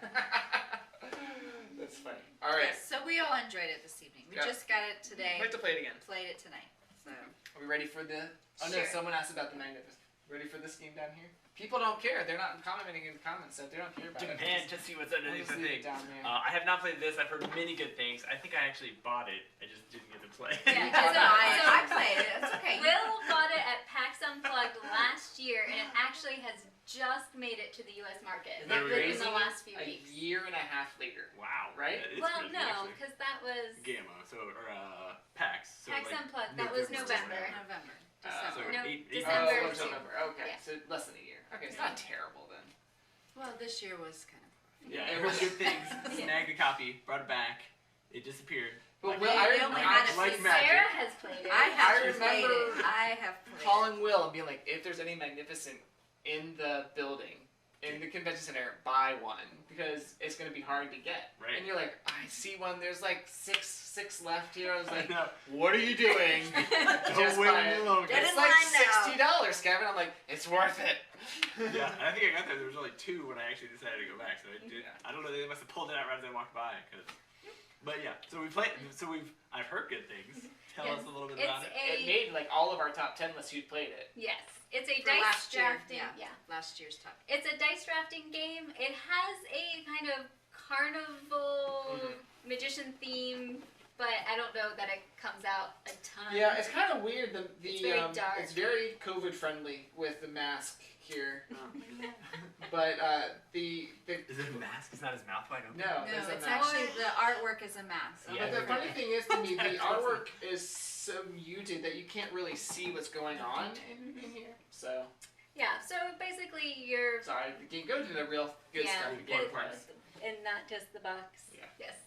That's funny. Alright, So we all enjoyed it this evening. We Yeah. just got it today. I'd like to play it again. Played it tonight. So Are we ready for the... Oh no, Sure. someone asked about the Magnificent. Ready for this game down here? People don't care. They're not commenting in the comments, so they don't care about it. Demand to see what's We'll underneath just the leave it thing. down there. I have not played this. I've heard many good things. I think I actually bought it. I just didn't get to play. Yeah, I so- I played it. It's okay. Will bought it at PAX Unplugged last year, and it actually has just made it to the U.S. market Isn't that within crazy? the last few A weeks. year and a half later. Wow. Right? That is Well, crazy, no, actually. because that was Gamma. So or PAX. So PAX like Unplugged. That was November. November. so December. No, eight December. months Oh, or so. November. Okay, Yeah. so less than a year. Okay, it's not terrible then. Well, this year was kind of. Yeah, It I heard was- good things. Yeah. Snagged a copy, brought it back. It disappeared. But Like- Will, I They only remember, had it like for magic. Sarah has played it. I have I played remember it. I have played calling Will and being like, if there's any Magnificent in the building, in the convention center, buy one because it's gonna be hard to get. Right. And you're like, I see one. There's like six left here. I was I like, know. what are you doing? Just Don't wait buy any it. longer. Get It's in like line now. $60, Kevin. I'm like, it's worth it. Yeah, and I think I got there. There was only 2 when I actually decided to go back. So it did. Yeah. I don't know. They must have pulled it out right as I walked by. But yeah, so we played. So I've heard good things. Tell Yes. us a little bit It's about it. It a made like all of our top 10 lists who'd played it. yes. It's a For dice last year, drafting. yeah. Last year's top. It's a dice drafting game. It has a kind of carnival magician theme, but I don't know that it comes out a ton. Yeah, it's kind of weird. It's very dark. It's very COVID friendly with the mask here, Oh, but the Is it a mask? Is not his mouth wide open? no, No, there's a it's mask. actually the artwork is a mask. Yeah, But the funny thing is to me, the That's artwork is so muted that you can't really see what's going on in here. So Yeah. So basically, you're sorry, the game. Go to the real good yeah, stuff. the Again. important parts. and not just the box. Yeah. Yes.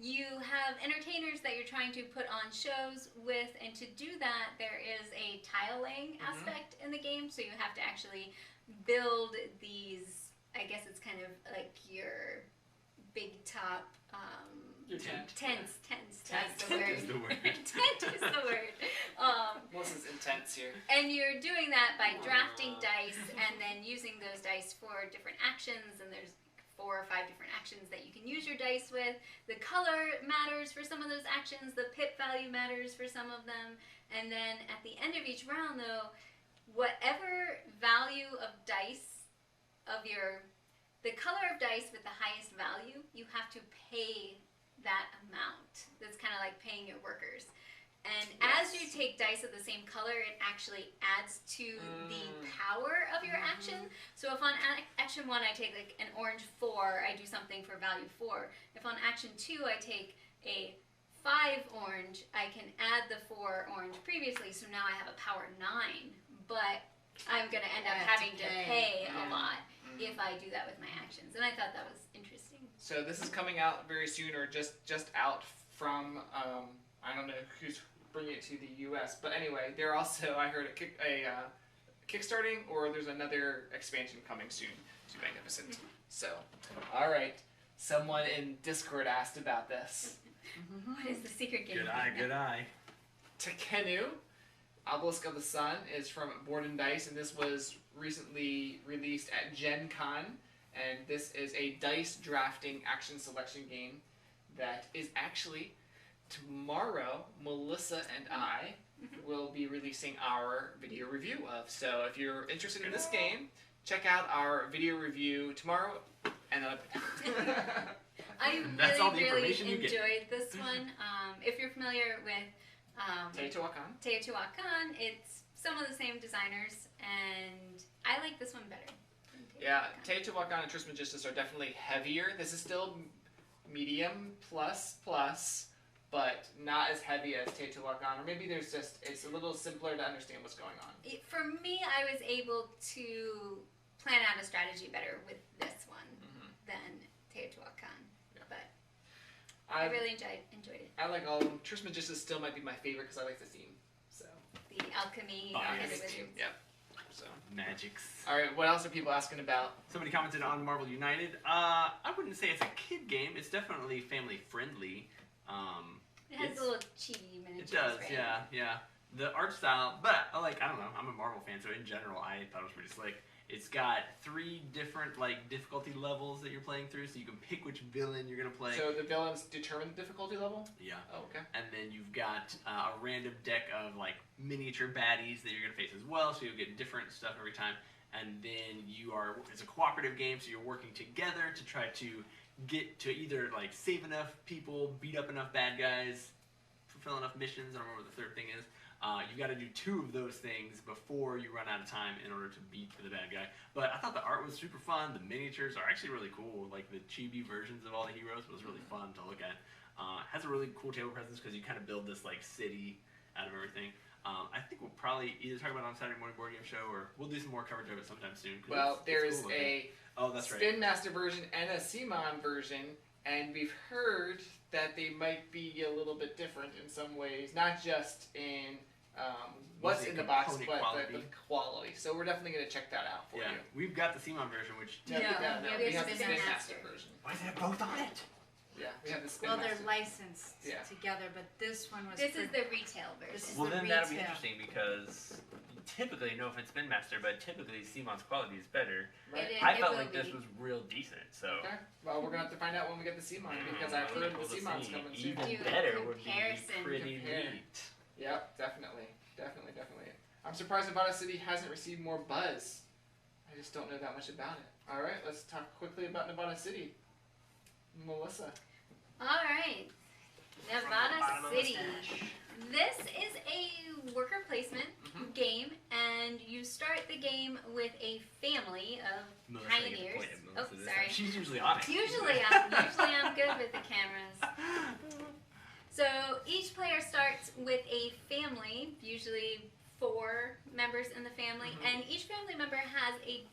You have entertainers that you're trying to put on shows with, and to do that, there is a tile laying aspect in the game. So you have to actually build these. I guess it's kind of like your big top. Your tent. Tents. That's the Tent word. is the word. Tent is the word. Melissa's intense here. And you're doing that by drafting dice and then using those dice for different actions. And there's 4 or 5 different actions that you can use your dice with. The color matters for some of those actions. The pip value matters for some of them. And then at the end of each round, though, whatever value of dice the color of dice with the highest value, you have to pay that amount. That's kind of like paying your workers. And as you take dice of the same color, it actually adds to the power of your action. So if on action 1 I take like an orange 4, I do something for value 4. If on action 2 I take a 5 orange, I can add the 4 orange previously, so now I have a power 9. But I'm going to end up I have to having to pay. pay a lot if I do that with my actions. And I thought that was interesting. So this is coming out very soon, or just out from I don't know who's bringing it to the U.S. But anyway, they're also I heard kickstarting, or there's another expansion coming soon to Magnificent. So, all right, someone in Discord asked about this. What is the secret game? Good eye, good eye. Tekenu, Obelisk of the Sun, is from Board and Dice, and this was recently released at Gen Con. And this is a dice drafting action selection game that is actually tomorrow. Melissa and I will be releasing our video review of. So if you're interested in this game, check out our video review tomorrow. And I That's all the really information you get. enjoyed this one. If you're familiar with Teotihuacan. Teotihuacan, it's some of the same designers, and I like this one better. than Yeah, Teotihuacan. Teotihuacan and Trismegistus are definitely heavier. This is still medium plus, but not as heavy as Teotihuacan. Or maybe it's a little simpler to understand what's going on. For me, I was able to plan out a strategy better with this one than Teotihuacan. Yeah. But I really enjoyed it. I like all of them. Trismegistus still might be my favorite because I like the theme. So, The alchemy Oh, and yes. the wizards. yeah. So, Magics. all right. What else are people asking about? Somebody commented on Marvel United. I wouldn't say it's a kid game. It's definitely family friendly. It has It's- little chibi miniatures, It does, right? yeah. The art style, but I don't know. I'm a Marvel fan, so in general, I thought it was pretty slick. It's got 3 different difficulty levels that you're playing through, so you can pick which villain you're gonna play. So the villains determine the difficulty level. Yeah. Oh, okay. And then you've got a random deck of miniature baddies that you're gonna face as well, so you'll get different stuff every time. And then it's a cooperative game, so you're working together to try to get to either save enough people, beat up enough bad guys, fulfill enough missions. I don't remember what the 3rd thing is. You've got to do 2 of those things before you run out of time in order to beat the bad guy. But I thought the art was super fun. The miniatures are actually really cool. The chibi versions of all the heroes was really fun to look at. Has a really cool table presence because you kind of build this city out of everything. I think we'll probably either talk about it on Saturday morning board game show, or we'll do some more coverage of it sometime soon. Well, there is cool looking. Oh, that's right. Spin Master version and a CMON version, and we've heard that they might be a little bit different in some ways, not just in what's in the box, but the quality. So we're definitely going to check that out for you. We've got the CMON version, which we have the Spin Master version. Why is it both on it? Yeah, we have the Spin Well, Master. they're licensed together, but this one was. This is the retail version. Well, then that'll be interesting because typically, no offense, Spin Master, but typically CMON's quality is better. Right. I felt like this was real decent, so. Okay. Well, we're going to have to find out when we get the CMON because I've heard the CMON's coming soon. Even better would be pretty neat. Yep, definitely. I'm surprised Nevada City hasn't received more buzz. I just don't know that much about it. All right, let's talk quickly about Nevada City. Melissa. All right, Nevada City. This is a worker placement game, and you start the game with a family of pioneers. Oh, sorry. She's usually on it. Usually I'm good with the cameras. So each player starts with a family, usually 4 members in the family, and each family member has a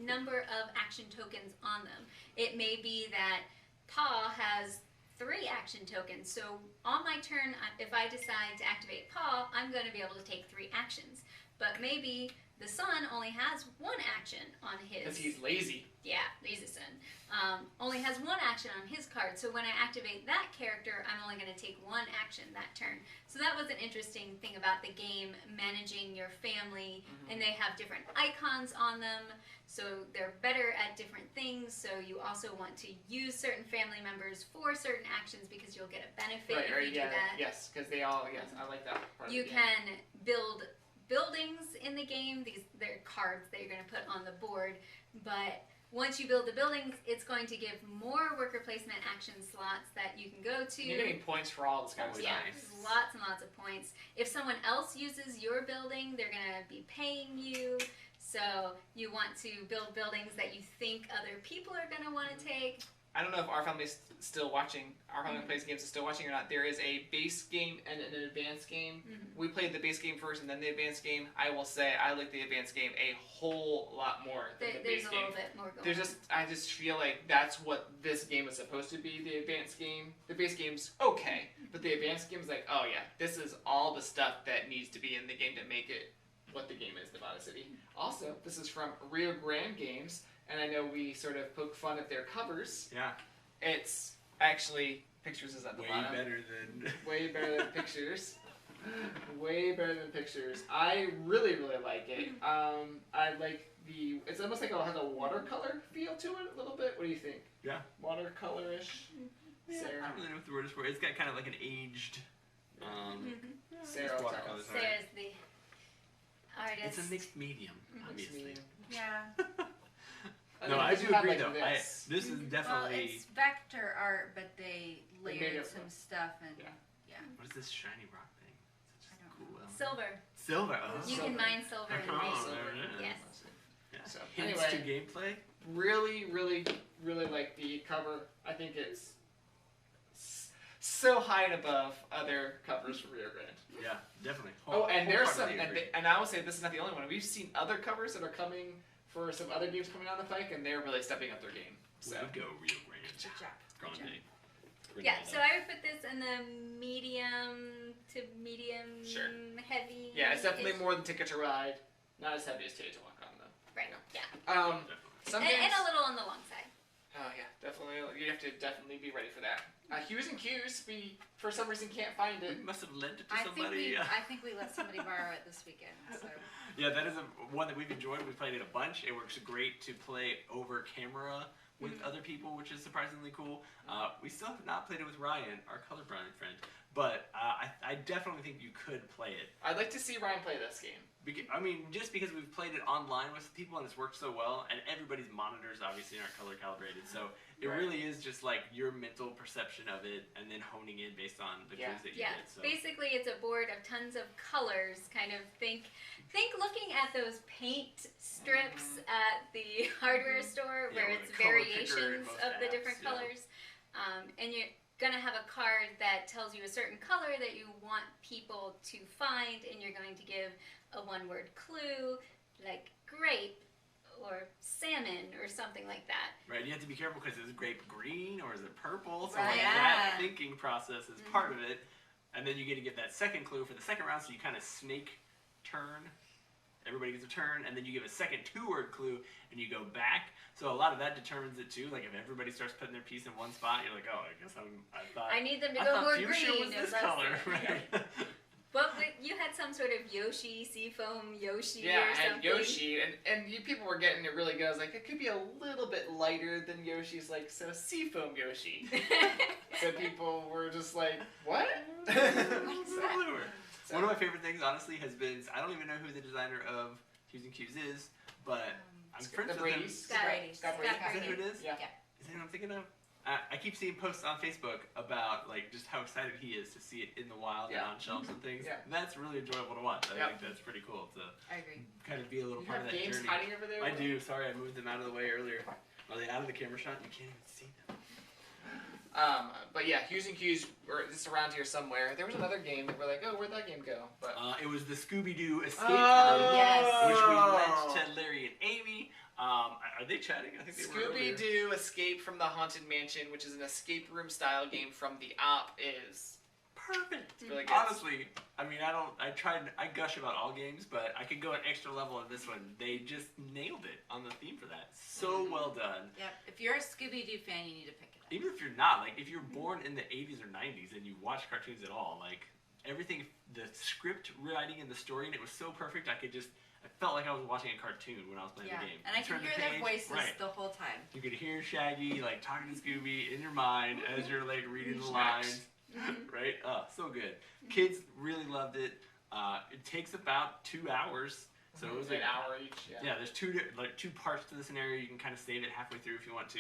number of action tokens on them. It may be that Pa has 3 action tokens, so on my turn, if I decide to activate Pa, I'm going to be able to take 3 actions. But maybe the son only has 1 action on his... Because he's lazy. Yeah, lazy son. Only has 1 action on his card, so when I activate that character, I'm only going to take 1 action that turn. So that was an interesting thing about the game, managing your family, and they have different icons on them, so they're better at different things, so you also want to use certain family members for certain actions because you'll get a benefit if you do that. Yes, because they all, I like that part You of the game. can build buildings in the game. They're cards that you're going to put on the board, but once you build the buildings, it's going to give more worker placement action slots that you can go to. You're getting points for all this kind of stuff. Lots and lots of points. If someone else uses your building, they're going to be paying you. So you want to build buildings that you think other people are going to want to take. I don't know if our family's still watching. Our family plays games is still watching or not. There is a base game and an advanced game. We played the base game first and then the advanced game. I will say I like the advanced game a whole lot more than the base game. There's a little bit more going on. I just feel like that's what this game is supposed to be, the advanced game. The base game's okay, but the advanced game's like, oh yeah, this is all the stuff that needs to be in the game to make it what the game is, Nevada City. Also, this is from Rio Grande Games. And I know we sort of poke fun at their covers. Yeah. It's actually, pictures is at the bottom. Way better than pictures. Way better than pictures. I really, really like it. I like it's almost like it has a watercolor feel to it a little bit. What do you think? Yeah. Watercolor-ish? Yeah, Sarah? I don't really know what the word is for it. It's got kind of like an aged... Sarah watercolors. Sarah's the artist. It's a mixed medium, obviously. Yeah. No, I do agree though. This is definitely... Well, it's vector art, but they layered some stuff and What is this shiny rock thing? Such a cool element. Silver. Silver. Oh. You can mine silver in the game. Yes. Yeah. So, Hints anyway, to gameplay. Really, really, really like the cover. I think it's so high and above other covers from Rio Grande. Yeah, definitely. And there's some, and I will say this is not the only one. We've seen other covers that are coming for some other games coming down the pike, and they're really stepping up their game. So Way to go, Rio Grande. Good job. Grande. Yeah, so I would put this in the medium to medium heavy. yeah, it's definitely more than Ticket to Ride. Not as heavy as Teotihuacan though. Right. Yeah. Some And games. a little on the long side. Oh yeah, definitely. You have to definitely be ready for that. Hues and Cues, we for some reason can't find it. We must have lent it to I somebody. think we let somebody borrow it this weekend. So. Yeah, that is one that we've enjoyed. We've played it a bunch. It works great to play over camera with other people, which is surprisingly cool. We still have not played it with Ryan, our colorblind friend, but I definitely think you could play it. I'd like to see Ryan play this game. I mean, just because we've played it online with people and it's worked so well, and everybody's monitors obviously aren't color calibrated, so it really is just like your mental perception of it and then honing in based on the clues that you get. So. Basically it's a board of tons of colors, kind of think looking at those paint strips at the hardware store where it's variations of the different colors. And you're going to have a card that tells you a certain color that you want people to find, and you're going to give a one-word clue, like grape or salmon or something like that. Right, you have to be careful because is grape green or is it purple? So Right. like that thinking process is part Mm-hmm. of it. And then you get to get that second clue for the second round, so you kind of snake turn. Everybody gets a turn, and then you give a second 2-word clue, and you go back. So a lot of that determines it too. Like if everybody starts putting their piece in one spot, you're like, oh, I guess I thought I need them to I go thought more fuchsia green. was this and less- color, right? But you had some sort of Yoshi, Seafoam Yoshi Yeah, or I had something. Yoshi, and you people were getting it really good. I was like, it could be a little bit lighter than Yoshi's, like, so Seafoam Yoshi. So people were just like, what? One of my favorite things, honestly, has been, I don't even know who the designer of Q's and Q's is, but I'm friends the with them. Brady's. Scott Brady's. Scott Brady's. Is that who it is? Yeah. Is that who I'm thinking of? I keep seeing posts on Facebook about like just how excited he is to see it in the wild and Yeah. on shelves and things. Yeah. That's really enjoyable to watch. I Yep. think that's pretty cool to I agree. kind of be a little You part have of that games journey. hiding over there? I do. Sorry, I moved them out of the way earlier. Are they out of the camera shot? You can't even see them. But yeah, Q's and Q's were just around here somewhere. There was another game that we're like, oh, where'd that game go? But It was the Scooby-Doo Escape Oh, Room, Yes. which we lent to Larry and Amy. Are they chatting? I think they were earlier. Scooby-Doo Escape from the Haunted Mansion, which is an escape room style game from the op, is Perfect. it's really good. Honestly, I mean, I gush about all games, but I could go an extra level on this one. They just nailed it on the theme for that. So well done. Yep. If you're a Scooby-Doo fan, you need to pick it up. Even if you're not, like, if you're born in the 80s or 90s and you watch cartoons at all, like, everything, the script writing and the story, and it was so perfect, I felt like I was watching a cartoon when I was playing Yeah. the game. And I You can turn the hear their page, voices right. the whole time. You could hear Shaggy, like, talking to Scooby in your mind as you're, like, reading the lines. Right? Oh, so good. Kids really loved it. It takes about 2 hours. So it was an like hour each. yeah, there's two parts to the scenario. You can kind of save it halfway through if you want to.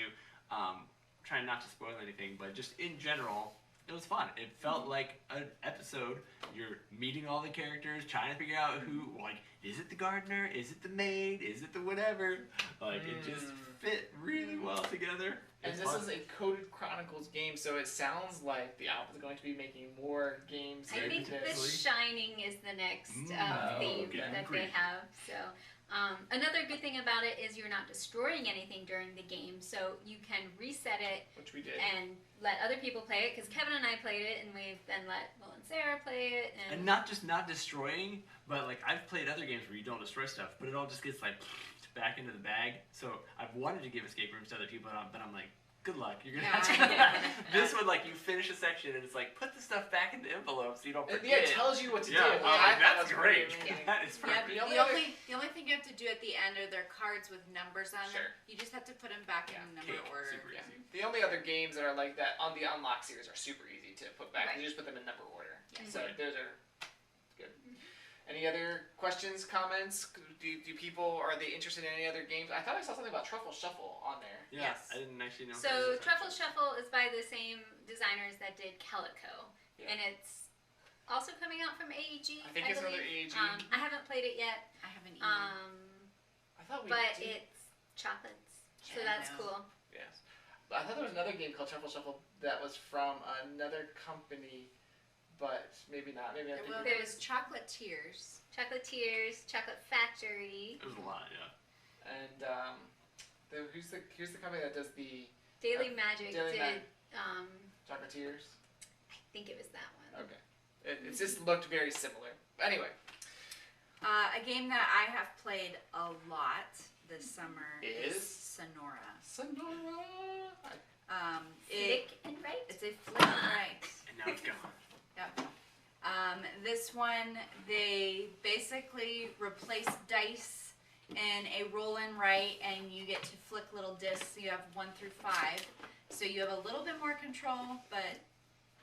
Trying not to spoil anything, but just in general, it was fun. It felt like an episode. You're meeting all the characters, trying to figure out who, like, is it the gardener? Is it the maid? Is it the whatever? Like, it just fit really well together. And It's this fun. is a Coded Chronicles game, so it sounds like the Alp is going to be making more games. I think The potentially. Shining is the next theme okay. that Great. they have. So another good thing about it is you're not destroying anything during the game, so you can reset it Which we did. and let other people play it. Because Kevin and I played it, and we've then let Will and Sarah play it. And not just not destroying, but like I've played other games where you don't destroy stuff, but it all just gets like back into the bag. So I've wanted to give escape rooms to other people, but I'm like, good luck. You're gonna have to. This one, like, you finish a section and it's like put the stuff back in the envelope so you don't forget. Yeah, it tells you what to do. Yeah, I thought that's that was great. amazing. That is Yeah, perfect. but the only thing you have to do at the end are their cards with numbers on Sure. them. You just have to put them back in number Cake, order. super Yeah. easy. The only other games that are like that on the Unlock series are super easy to put back. Right. You just put them in number order. Yeah. So those are good. Any other questions, comments? Do people, are they interested in any other games? I thought I saw something about Truffle Shuffle on there. Yeah, Yes. I didn't actually know. So Truffle Shuffle is by the same designers that did Calico, Yeah. and it's also coming out from AEG. I think it's another believe. AEG. I haven't played it yet, I haven't either. I thought we but did. it's chocolates, so Yeah, that's I know. cool. Yes. But I thought there was another game called Truffle Shuffle that was from another company, but maybe not. Maybe I'm Well, thinking. there was Chocolatiers. Chocolatiers, Chocolate Factory, It was a lot, yeah. And who's the company that does the Daily Magic Daily did. Chocolatiers? I think it was that one. Okay. It just looked very similar. Anyway, A game that I have played a lot this summer Is? Sonora. Sonora. Flick and right. It's a flick right. And now it's gone. Yep. This one, they basically replace dice in a roll and write, and you get to flick little discs. You have 1 through 5, so you have a little bit more control, but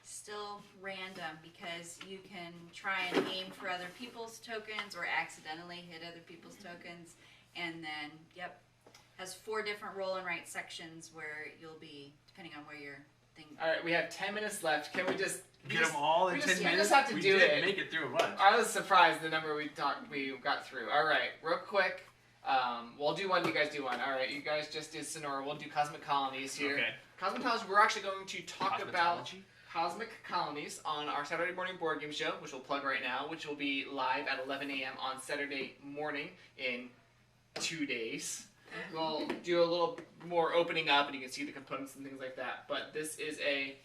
still random because you can try and aim for other people's tokens or accidentally hit other people's tokens, and then has 4 different roll and write sections where you'll be depending on where your thing. All right, we have 10 minutes left. Can we just Get them all in we 10 just- we minutes. just have to we do did it. make it through a bunch. I was surprised the number we got through. All right, real quick. We'll do one. You guys do one. All right, you guys just did Sonora. We'll do Cosmic Colonies here. Okay. Cosmic Colonies. We're actually going to talk about Cosmetology? Cosmic Colonies on our Saturday morning board game show, which we'll plug right now, which will be live at 11 a.m. on Saturday morning in 2 days. we'll do a little more opening up, and you can see the components and things like that. But this is a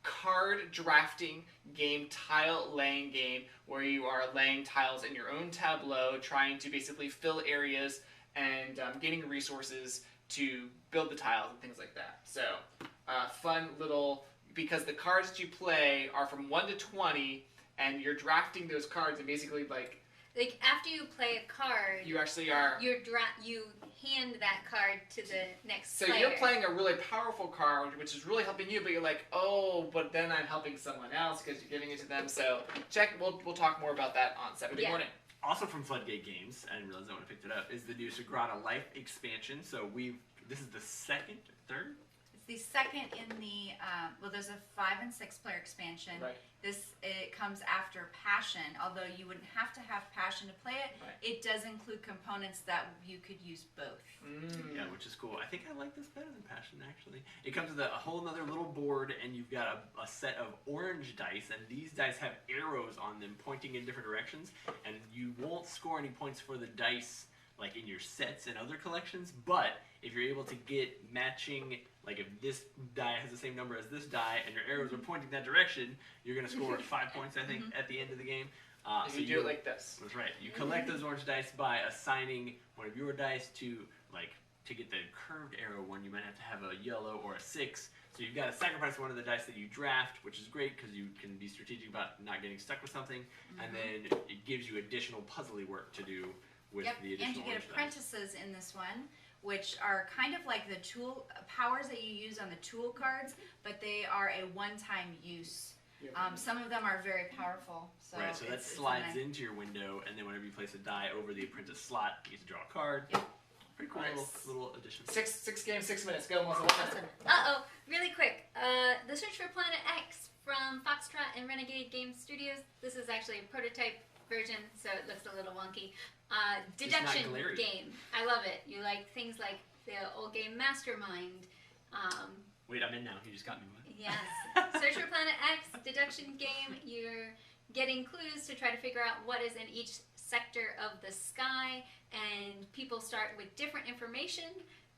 card drafting game, tile laying game, where you are laying tiles in your own tableau, trying to basically fill areas and gaining resources to build the tiles and things like that. So, fun little, because the cards that you play are from 1 to 20, and you're drafting those cards, and basically like after you play a card, you actually are. you hand that card to the next So player. you're playing a really powerful card, which is really helping you, but you're like, oh, but then I'm helping someone else because you're giving it to them. So we'll talk more about that on Saturday morning. Also from Floodgate Games, I didn't realize that when I picked it up, is the new Sagrada Life expansion. So this is the second, third? It's the second in the, there's a 5 and 6 player expansion. Right. It comes after Passion, although you wouldn't have to have Passion to play it. Right. It does include components that you could use both. Yeah, which is cool. I think I like this better than Passion, actually. It comes with a whole other little board, and you've got a set of orange dice, and these dice have arrows on them pointing in different directions, and you won't score any points for the dice like in your sets and other collections, but if you're able to get matching, like if this die has the same number as this die and your arrows are pointing that direction, you're going to score 5 points, I think, at the end of the game. If you do it like this. That's right. You collect those orange dice by assigning one of your dice to, like, to get the curved arrow one, you might have to have a yellow or a 6. So you've got to sacrifice one of the dice that you draft, which is great because you can be strategic about not getting stuck with something, and then it gives you additional puzzly work to do with the additional and you get orange dice. apprentices in this one, which are kind of like the tool powers that you use on the tool cards, but they are a one-time use. Some of them are very powerful. So right, so that slides into your window, and then whenever you place a die over the apprentice slot, you get to draw a card. Yep. Pretty cool little addition. Six games, 6 minutes. Go, Melissa. Really quick. The Search for Planet X from Foxtrot and Renegade Game Studios. This is actually a prototype version, so it looks a little wonky. Deduction game. I love it. You like things like the old game Mastermind. Wait, I'm in now. You just got me one. Yes. Search for Planet X, deduction game. You're getting clues to try to figure out what is in each sector of the sky, and people start with different information.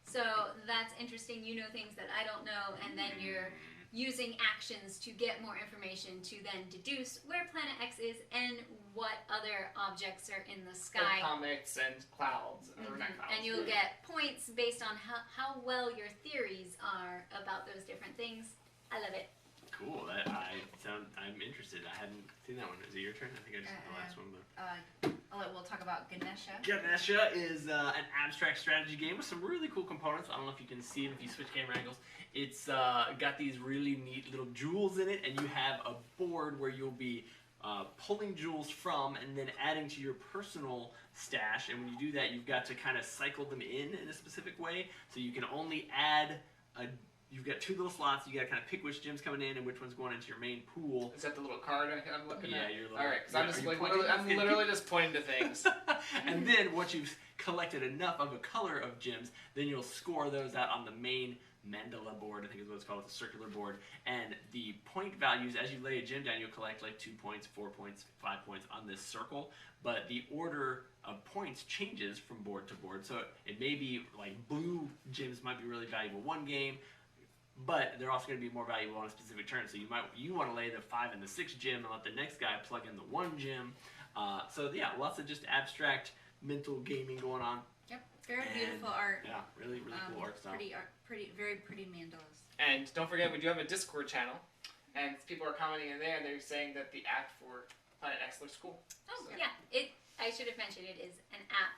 So that's interesting. You know things that I don't know, and then you're using actions to get more information to then deduce where Planet X is and what other objects are in the sky. Like comets and clouds. Or not clouds. And you'll get points based on how well your theories are about those different things. I love it. Cool. I'm interested. I hadn't seen that one. Is it your turn? I think I just did the last one. But we'll talk about Ganesha. Ganesha is an abstract strategy game with some really cool components. I don't know if you can see it if you switch camera angles. It's got these really neat little jewels in it, and you have a board where you'll be pulling jewels from and then adding to your personal stash. And when you do that, you've got to kind of cycle them in a specific way. So you can only add you've got 2 little slots. You got to kind of pick which gem's coming in and which one's going into your main pool. Is that the little card I'm looking at? Yeah, your little. All right, because I'm literally just pointing to things. And then once you've collected enough of a color of gems, then you'll score those out on the main mandala board, I think is what it's called, it's a circular board. And the point values, as you lay a gem down, you'll collect like 2 points, 4 points, 5 points on this circle. But the order of points changes from board to board. So it may be like blue gems might be really valuable one game, but they're also going to be more valuable on a specific turn. So you want to lay the 5 and the 6 gem and let the next guy plug in the 1 gem. So yeah, lots of just abstract mental gaming going on. Yep, very beautiful art. Yeah, really cool art style. Very pretty mandalas. And don't forget, we do have a Discord channel, and people are commenting in there, and they're saying that the app for Planet X looks cool. Oh, so. Yeah. I should have mentioned it is an app.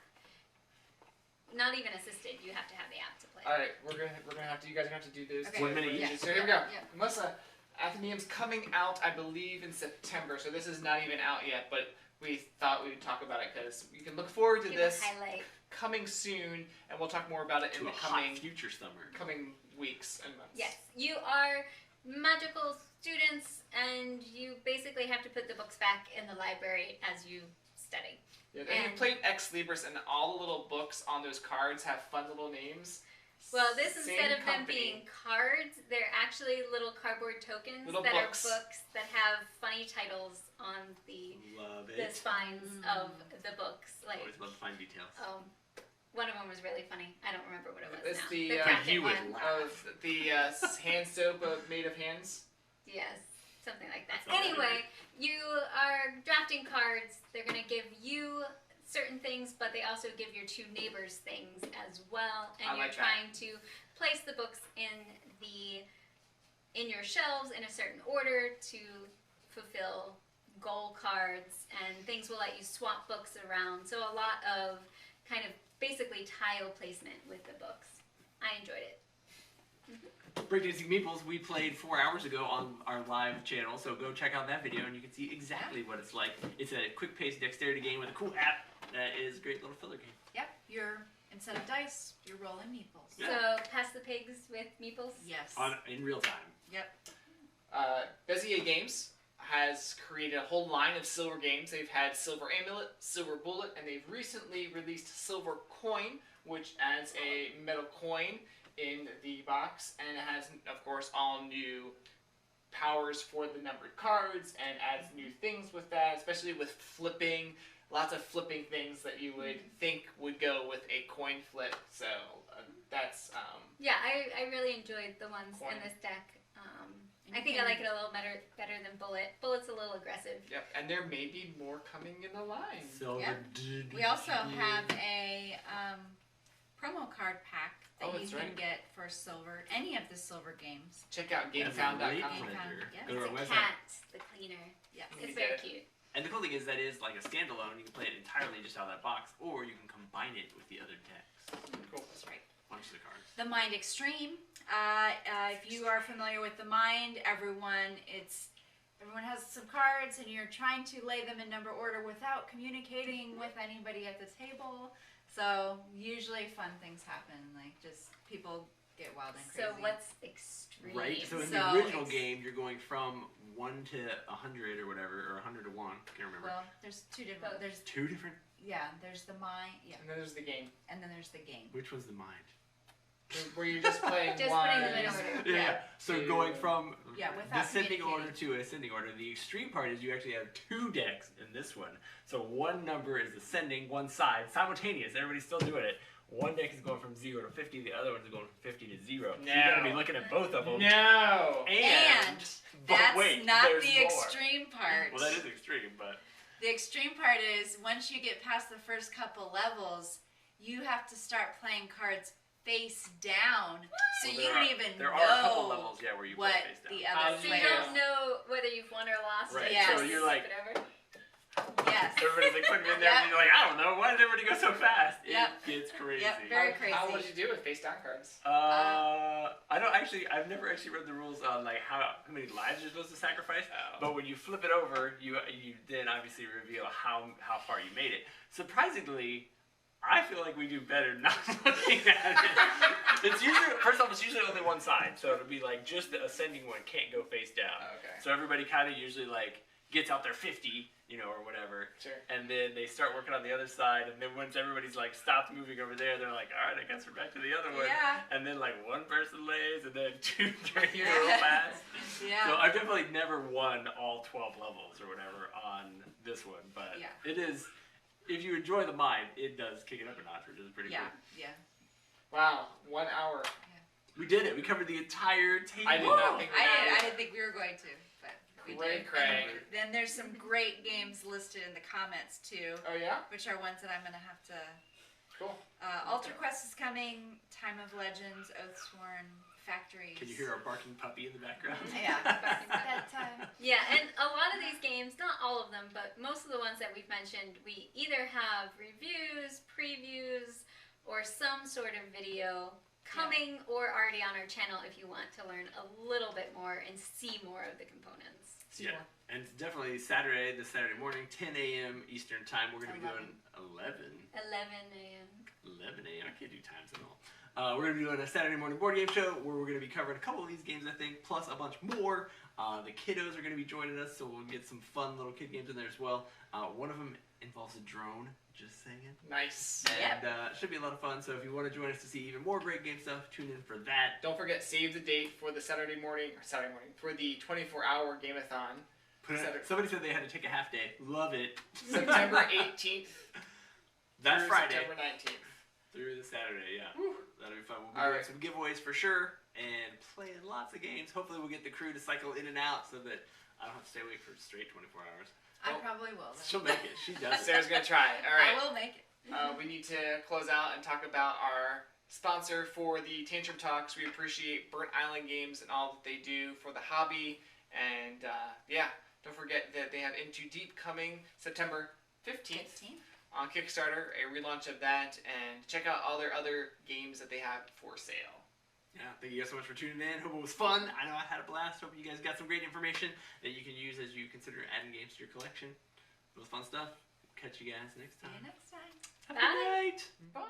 Not even assisted. You have to have the app to play. All right, we're gonna have to. You guys are gonna have to do this. Okay. 1 minute each. So here we go. Melissa, Athenaeum's coming out, I believe, in September. So this is not even out yet, but we thought we would talk about it because you can look forward to this coming soon, and we'll talk more about it in the coming future summer, coming weeks and months. Yes, you are magical students, and you basically have to put the books back in the library as you study. Yeah, and you played Ex Libris, and all the little books on those cards have fun little names. Well, instead of them being cards, they're actually little cardboard tokens are books that have funny titles on the spines of the books. Like, always love to find details. One of them was really funny. I don't remember what it was It's now. the, The uh, captain you would one. laugh. Of the hand soap made of hands. Yes, something like that. That's all Anyway, you are drafting cards. They're going to give you certain things, but they also give your two neighbors things as well. And I you're like that. trying to place the books in your shelves in a certain order to fulfill goal cards, and things will let you swap books around. So a lot of kind of basically tile placement with the books. I enjoyed it. Breakdancing Meeples, we played 4 hours ago on our live channel, so go check out that video and you can see exactly what it's like. It's a quick-paced dexterity game with a cool app that is a great little filler game. Yep, instead of dice, you're rolling meeples. Yeah. So pass the pigs with meeples. Yes. In real time. Yep. Bezier Games has created a whole line of silver games. They've had Silver Amulet, Silver Bullet, and they've recently released Silver Coin, which adds a metal coin in the box, and it has, of course, all new powers for the numbered cards, and adds new things with that, especially with flipping. Lots of flipping things that you would think would go with a coin flip. So that's Yeah, I really enjoyed the ones Coin. in this deck. And I you think I can- like it a little better than Bullet. Bullet's a little aggressive. yep. And there may be more coming in the line. So Yep. We also have a promo card pack that Oh, you that's can right. get for silver, any of the silver games. Check out That's a GameFound.com. great GameFound, pleasure. yes. Go to It's our a website. cat, the cleaner. Yes. You It's get very it. cute. And the cool thing is that is like a standalone. You can play it entirely just out of that box, or you can combine it with the other decks. Cool. That's right. Bunch of the cards. The Mind Extreme. If you are familiar with the Mind, everyone has some cards, and you're trying to lay them in number order without communicating with anybody at the table. So usually fun things happen, like just people get wild and crazy. So what's extreme? Right. So in So the original it's- game, you're going from 1 to 100 or whatever, or 100 to 1. Can't remember. Well, there's two different. Both. There's Two different. there's the Mind. Yeah, And then there's the game and then there's the game. Which was the mind? where you're just playing Just one. putting them in order. Yeah. So Two. going from Yeah, without descending order communicating. to ascending order. The extreme part is you actually have two decks in this one. So one number is ascending one side, simultaneous. Everybody's still doing it. One deck is going from 0 to 50. The other one's going from 50 to 0. So you gotta be No. looking at both of them. No. And but that's wait, not there's the more. extreme part. Well, that is extreme, but The extreme part is once you get past the first couple levels, you have to start playing cards face down, so well, you there don't are- even there know are a couple levels, yeah, where you play what face down. the How other do So you you player. don't know whether you've won or lost. Right, so Yes. you're like- Whatever. Yes. Everybody's like putting you in there, Yep. and you're like, I don't know, why did everybody go so fast? Yep. It gets crazy. Yep, very How crazy. would you do with face down cards? I don't actually. I've never actually read the rules on like how many lives you're supposed to sacrifice. Oh. But when you flip it over, you then obviously reveal how far you made it. Surprisingly, I feel like we do better not looking at it. It's usually first off, it's usually only one side, so it'll be like just the ascending one can't go face down. Okay. So everybody kind of usually like gets out their 50, or whatever. Sure. And then they start working on the other side, and then once everybody's like stopped moving over there, they're like, all right, I guess we're back to the other one. Yeah. And then like one person lays, and then 2, 3 Yeah. real fast. Yeah. So I've definitely never won all 12 levels or whatever on this one, but Yeah. it is. If you enjoy the mind, it does kick it up a notch, which is pretty Yeah. cool. Yeah. Wow. 1 hour. We did it. We covered the entire table. I did not think we I did. didn't think we were going to, but we Cray, did. cray. And then there's some great games listed in the comments too, Oh yeah. which are ones that I'm gonna have to. Cool. Alter Quest is coming. Time of Legends, Oathsworn, Factories. Can you hear our barking puppy in the background? Yeah. Bedtime. Yeah, and a lot of these games, not all of them, but most of the ones that we've mentioned, we either have reviews, previews, or some sort of video coming or already on our channel if you want to learn a little bit more and see more of the components. Yeah. And it's definitely this Saturday morning, 10 a.m. Eastern time. We're going to be doing 11 a.m. a.m. I can't do times at all. We're going to be doing a Saturday morning board game show where we're going to be covering a couple of these games, I think, plus a bunch more. The kiddos are going to be joining us, so we'll get some fun little kid games in there as well. One of them involves a drone, just saying. Nice. And it should be a lot of fun, so if you want to join us to see even more great game stuff, tune in for that. Don't forget, save the date for the Saturday morning, for the 24-hour game-a-thon. Somebody said they had to take a half day. Love it. September 18th That's through Friday. September 19th. Through the Saturday, yeah. Whew. That'll be fun. We'll be All doing right. some giveaways for sure and playing lots of games. Hopefully we'll get the crew to cycle in and out so that I don't have to stay awake for straight 24 hours. I probably will. Then. She'll make it. She does it. Sarah's gonna try. All I right. will make it. We need to close out and talk about our sponsor for the Tantrum Talks. We appreciate Burnt Island Games and all that they do for the hobby. And yeah, don't forget that they have Into Deep coming September 15th on Kickstarter, a relaunch of that. And check out all their other games that they have for sale. Yeah, thank you guys so much for tuning in. Hope it was fun. I know I had a blast. Hope you guys got some great information that you can use as you consider adding games to your collection. It was fun stuff. Catch you guys next See time. you next time. Have a good night. Bye.